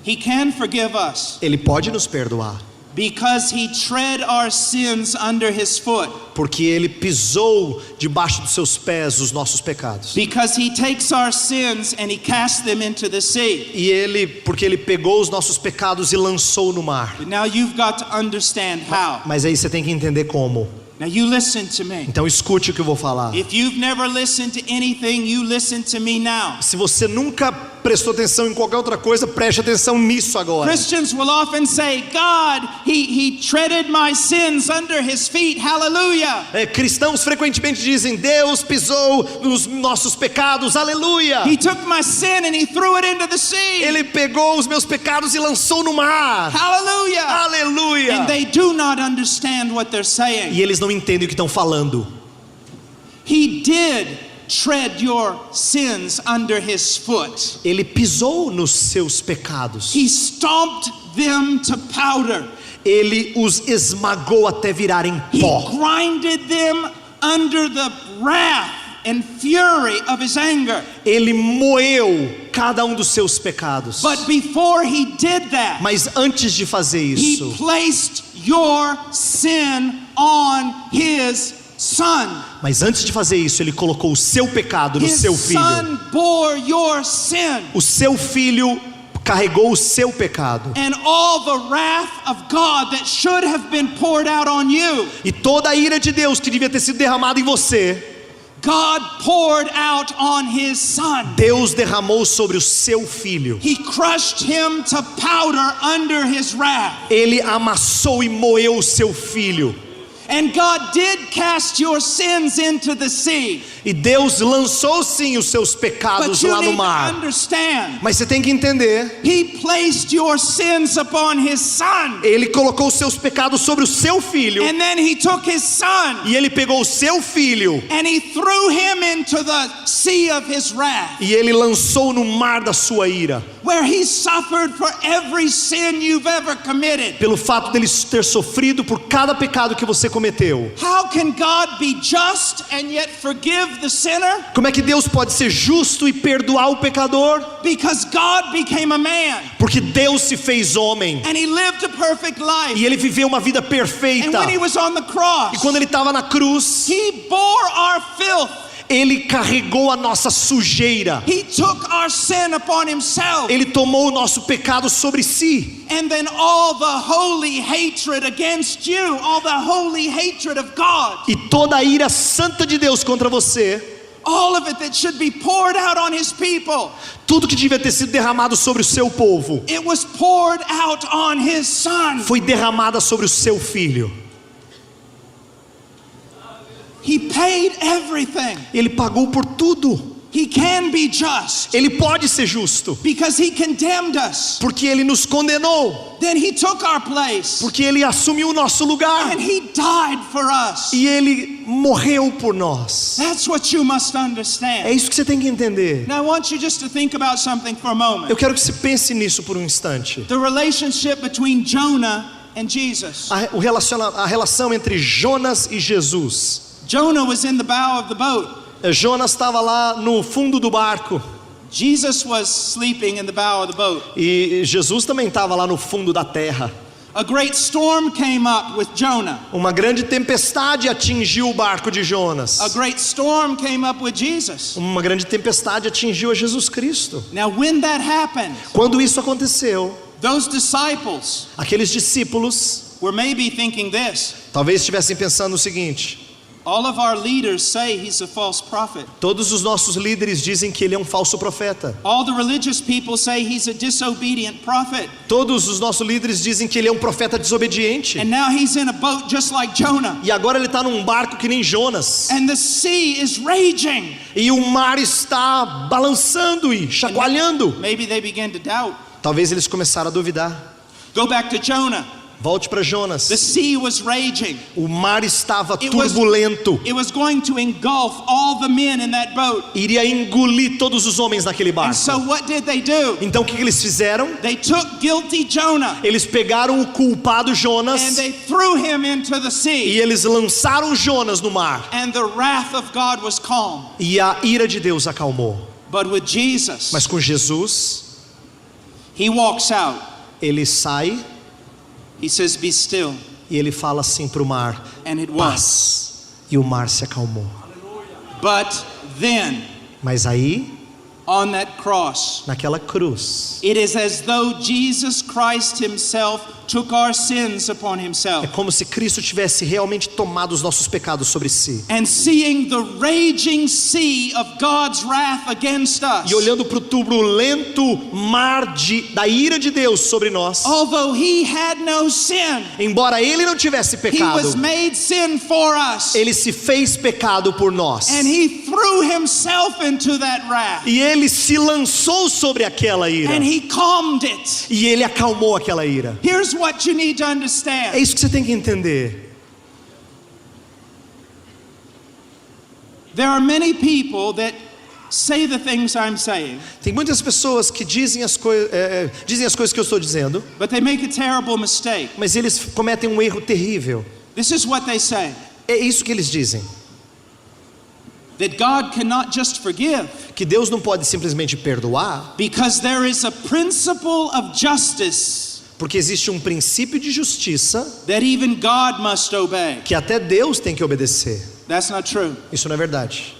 He can forgive us Ele pode nos perdoar, because he tread our sins under his foot. porque Ele pisou debaixo dos seus pés os nossos pecados. Because he takes our sins and he casts them into the sea. E porque Ele pegou os nossos pecados e lançou no mar. But now you've got to understand how. Mas aí você tem que entender como. Now you listen to me. Então escute o que eu vou falar. If you've never listened to anything, you listen to me now. Se você nunca prestou atenção em qualquer outra coisa, preste atenção nisso agora. Christians will often say, God, he treaded my sins under his feet. Hallelujah. Cristãos frequentemente dizem: Deus pisou nos nossos pecados, aleluia. He took my sin and he threw it into the sea. Ele pegou os meus pecados e lançou no mar, Hallelujah. aleluia. And they do not understand what they're saying. E eles não entendem o que estão falando. He did tread your sins under his foot. Ele pisou nos seus pecados, He stomped them to powder. Ele os esmagou até virarem He pó. grinded them under the wrath and fury of his anger. Ele moeu cada um dos seus pecados. But before he did that, Mas antes de fazer he isso, placed your sin on his son. Mas antes de fazer isso, Ele colocou o seu pecado no His seu filho. son bore your sin. O seu filho carregou o seu pecado. And all the wrath of God that should have been poured out on you, E toda a ira de Deus que devia ter sido derramada em você, God poured out on His Son. Deus derramou sobre o seu filho. He crushed Him to powder under His wrath. Ele amassou e moeu o seu filho. And God did cast your sins into the sea. E Deus lançou sim os seus But pecados you lá no need to mar. understand, Mas você tem que entender, He placed your sins upon His Son. Ele colocou os seus pecados sobre o seu filho. And then He took His Son E Ele pegou o seu filho and He threw Him into the sea of His wrath, e Ele lançou no mar da sua ira. where He suffered for every sin you've ever committed. Pelo fato dele ter sofrido por cada pecado que você cometeu. How can God be just and yet forgive the sinner? Como é que Deus pode ser justo e perdoar o pecador? Because God became a man Porque Deus se fez homem and He lived a perfect life. e Ele viveu uma vida And perfeita. when He was on the cross, E quando Ele estava na cruz, He bore our filth. Ele carregou a nossa sujeira. He took our sin upon Himself. Ele tomou o nosso pecado sobre si. And then all the holy hatred against you, all the holy hatred of God, E toda a ira santa de Deus contra você, all of it that should be poured out on His people, tudo que devia ter sido derramado sobre o seu povo, it was poured out on His Son. foi derramada sobre o seu filho. He paid everything. Ele pagou por tudo. He can be just Ele pode ser justo, because He condemned us. porque Ele nos condenou, Then He took our place porque Ele assumiu o nosso lugar and He died for us. e Ele morreu por nós. That's what you must É understand. isso que você tem que entender. Now I want you just to think about something for a Eu moment. quero que você pense nisso por um instante. The relationship between Jonah and Jesus. A relação entre Jonas e Jesus. Jonah was in the bow of the boat. Jonas estava lá no fundo do barco Jesus was sleeping in the bow of the boat. e Jesus também estava lá no fundo da terra. A great storm came up with Jonah. Uma grande tempestade atingiu o barco de Jonas. A great storm came up with Jesus. Uma grande tempestade atingiu a Jesus Cristo. Now when that happened, Quando isso aconteceu, those disciples aqueles discípulos were maybe thinking this: talvez estivessem pensando o seguinte: all of our leaders say he's a false prophet. todos os nossos líderes dizem que ele é um falso profeta. All the religious people say he's a disobedient prophet. Todos os nossos líderes dizem que ele é um profeta desobediente. And now he's in a boat just like Jonah. E agora ele está num barco que nem Jonas. And the sea is raging. E o mar está balançando e chacoalhando. Maybe they began to doubt. Talvez eles começaram a duvidar. Go back to Jonah. Volte para The Jonas. sea was raging. O mar estava It was- turbulento. It was going to engulf all the men in that boat. Iria engolir todos os homens naquele And barco. so what did they do? Então o que eles fizeram? They took guilty Jonah Eles pegaram o culpado and Jonas they threw him into the e sea. eles lançaram Jonas no mar. And the wrath of God was calm. E a ira de Deus acalmou. But with Jesus, Mas com Jesus, he walks out. ele sai He says, "Be still." e ele fala assim para o mar: And it was. paz. E o mar se acalmou. But then, Mas aí, on that cross, naquela cruz, it is as though Jesus Christ himself took our sins upon é himself. como se Cristo tivesse realmente tomado os nossos pecados sobre si. And seeing the raging sea of God's wrath against us, E olhando para o turbulento mar da ira de Deus sobre nós, although he had no sin, embora ele não tivesse he pecado, was made sin for us. ele se fez pecado por nós. And he threw himself into that wrath. E ele se lançou sobre aquela ira. And he calmed it. E ele acalmou aquela ira. Here's what you need to É understand. isso que você tem que entender. There are many people that say the things I'm saying, Tem muitas pessoas que dizem as coisas que eu estou dizendo, but they make a terrible mistake. mas eles cometem um erro terrível. This is what they say: É isso que eles dizem. that God cannot just forgive Que Deus não pode simplesmente perdoar, because there is a principle of justice porque existe um princípio de justiça that even God must obey. que até Deus tem que obedecer. That's not true. Isso não é verdade.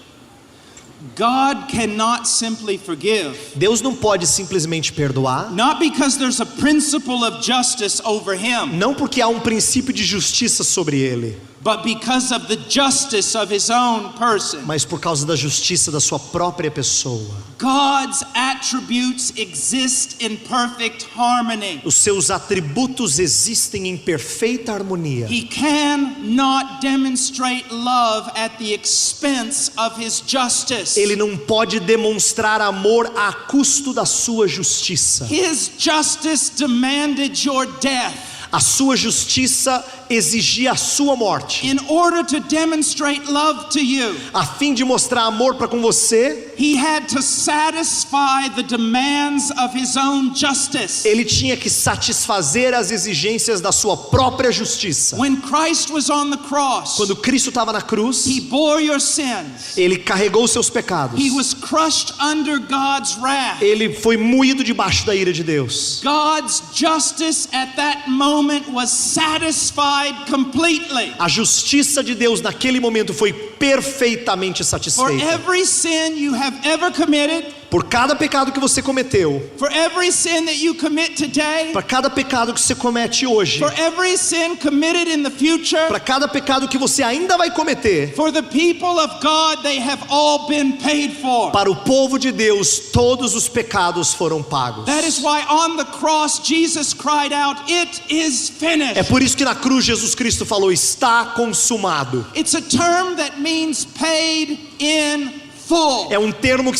God cannot simply forgive. Deus não pode simplesmente perdoar, Not because there's a principle of justice over him, não porque há um princípio de justiça sobre ele, but because of the justice of his own person. mas por causa da justiça da sua própria pessoa. God's attributes exist in perfect harmony. Os seus atributos existem em perfeita harmonia. He cannot demonstrate love at the expense of his justice. Ele não pode demonstrar amor a custo da sua justiça. His justice demanded your death. A sua justiça exigia a sua morte. In order to demonstrate love to you, A fim de mostrar amor para com você, he had to satisfy the demands of his own justice. ele tinha que satisfazer as exigências da sua própria justiça. When Christ was on the cross, Quando Cristo estava na cruz, he bore your sins. ele carregou os seus pecados. He was crushed under God's wrath. Ele foi moído debaixo da ira de Deus. God's justice at that moment was satisfied completely. A justiça de Deus naquele momento foi perfeitamente For satisfeita. every sin you have ever committed, Por cada pecado que você cometeu, for every sin that you commit today, para cada pecado que você comete hoje, for every sin committed in the future, para cada pecado que você ainda vai cometer, for the people of God, they have all been paid for. para o povo de Deus, todos os pecados foram pagos. That is why on the cross Jesus cried out, "It is É finished." por isso que na cruz Jesus Cristo falou: está consumado. It's a term that means paid in full. É um termo que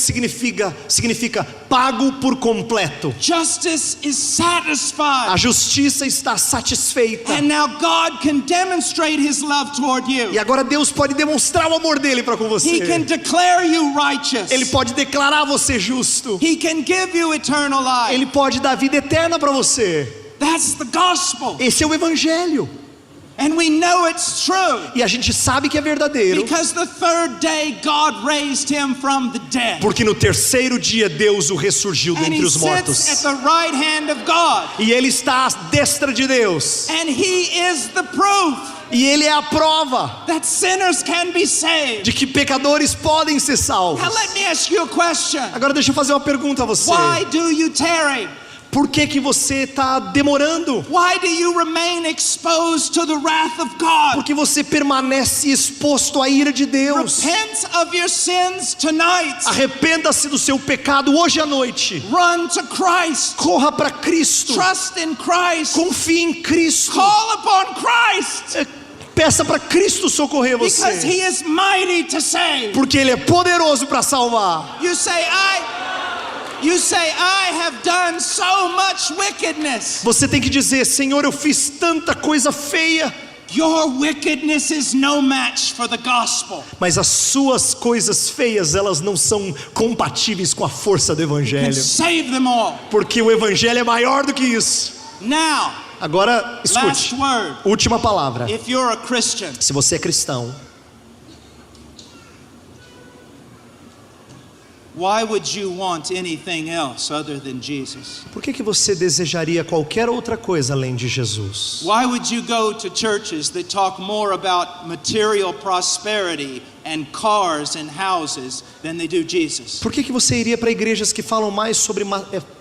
significa pago por completo. Justice is A satisfied. justiça está satisfeita. And now God can demonstrate his love toward E you. agora Deus pode demonstrar o amor dele para com você. He can declare you righteous. Ele pode declarar você justo. He can give you eternal life. Ele pode dar vida eterna para você. That's the gospel. Esse é o evangelho. And we know it's true. E a gente sabe que é verdadeiro, Because the third day God raised him from the dead. porque no terceiro dia Deus o ressurgiu And dentre he os sits at mortos. the right hand of God. E ele está à destra de Deus. And he is the proof E ele é a prova that sinners can be saved. de que pecadores podem ser salvos. Now let me ask you a question. Agora deixa eu fazer uma pergunta a você. Why do you tarry? Por que você está demorando? Why do you remain exposed to the wrath of God? Porque você permanece exposto à ira de Deus. Repent of your sins tonight. Arrependa-se do seu pecado hoje à noite. Run to Christ. Corra para Cristo. Trust in Christ. Confie em Cristo. Call upon Christ. Peça para Cristo socorrer Because você. he is mighty to save. Porque Ele é poderoso para salvar. You say, I have done so much wickedness. Você tem que dizer: Senhor, eu fiz tanta coisa feia. Your wickedness is no match for the gospel. Mas as suas coisas feias, elas não são compatíveis com a força do Can Evangelho. save them all. Porque o Evangelho é maior do que isso. Now, Agora, last escute. word. Última palavra. If you're a Christian, Se você é cristão, why would you want anything else other than Jesus? por que você desejaria qualquer outra coisa além de Jesus? Why would you go to churches that talk more about material prosperity and cars and houses than they do Jesus? Por que você iria para igrejas que falam mais sobre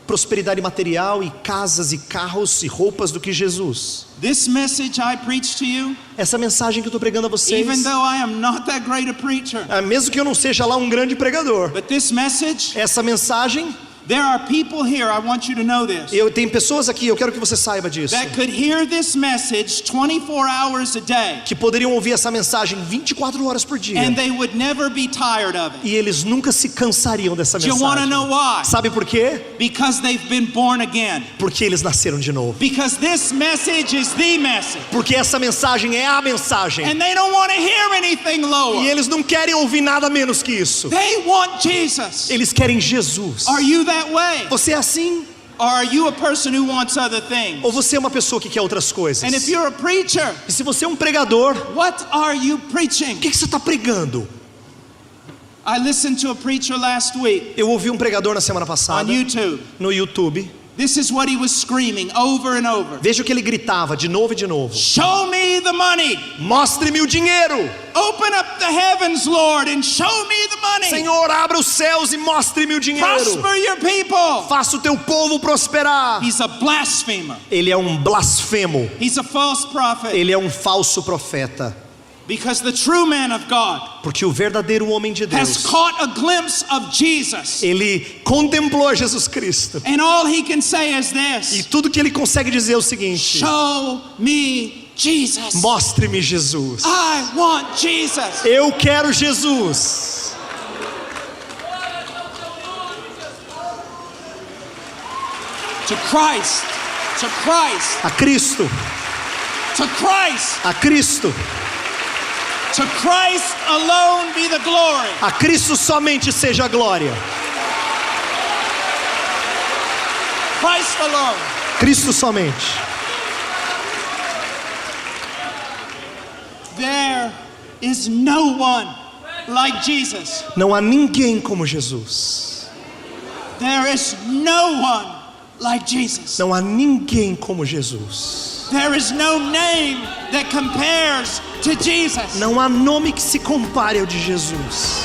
prosperidade material e casas e carros e roupas do que Jesus? This message I preach to you, Essa mensagem que eu estou pregando a vocês, even though I am not that great a preacher, mesmo que eu não seja lá um grande pregador, but this message, essa mensagem, there are people here, I want you to know this, tem pessoas aqui, eu quero que você saiba disso, that could hear this message 24 hours a day, que poderiam ouvir essa mensagem 24 horas por dia, and they would never be tired of it. e eles nunca se cansariam dessa Do you want to mensagem. know why? Sabe por quê? Because they've been born again. Porque eles nasceram de novo. Because this message is the message. Porque essa mensagem é a mensagem. And they don't want to hear anything E lower. eles não querem ouvir nada menos que isso. They want Jesus. Eles querem Jesus. Are you that way? Você é assim? Or are you a person who wants other things? Ou você é uma pessoa que quer outras coisas? And if you're a preacher, E se você é um pregador, what are you o preaching? que você está pregando? I listened to a preacher last week Eu ouvi um pregador na semana on passada YouTube. no YouTube. This is what he was screaming over and over. Veja o que ele gritava de novo e de novo. Show me the money. Mostre-me o dinheiro. Open up the heavens, Lord, and show me the money. Senhor, abra os céus e mostre-me o dinheiro. Prosper your people. Faça o teu povo prosperar. He's a blasphemer. Ele é um blasfemo. He's a false prophet. Ele é um falso profeta. Because the true man of God Porque o verdadeiro homem de has Deus, caught a glimpse of Jesus. ele contemplou Jesus Cristo. And all he can say is E this: tudo que ele consegue dizer é o seguinte: show me Jesus. mostre-me Jesus. I want Jesus. Eu quero Jesus. To Christ. To Christ. A Cristo. To Christ. A Cristo. To Christ alone be the glory. A Cristo somente seja a glória. Christ alone. Cristo somente. There is no one like Jesus. Não há ninguém como Jesus. There is no one like Jesus. Não há ninguém como Jesus. There is no name that compares to Jesus. Não há nome que se compare ao de Jesus.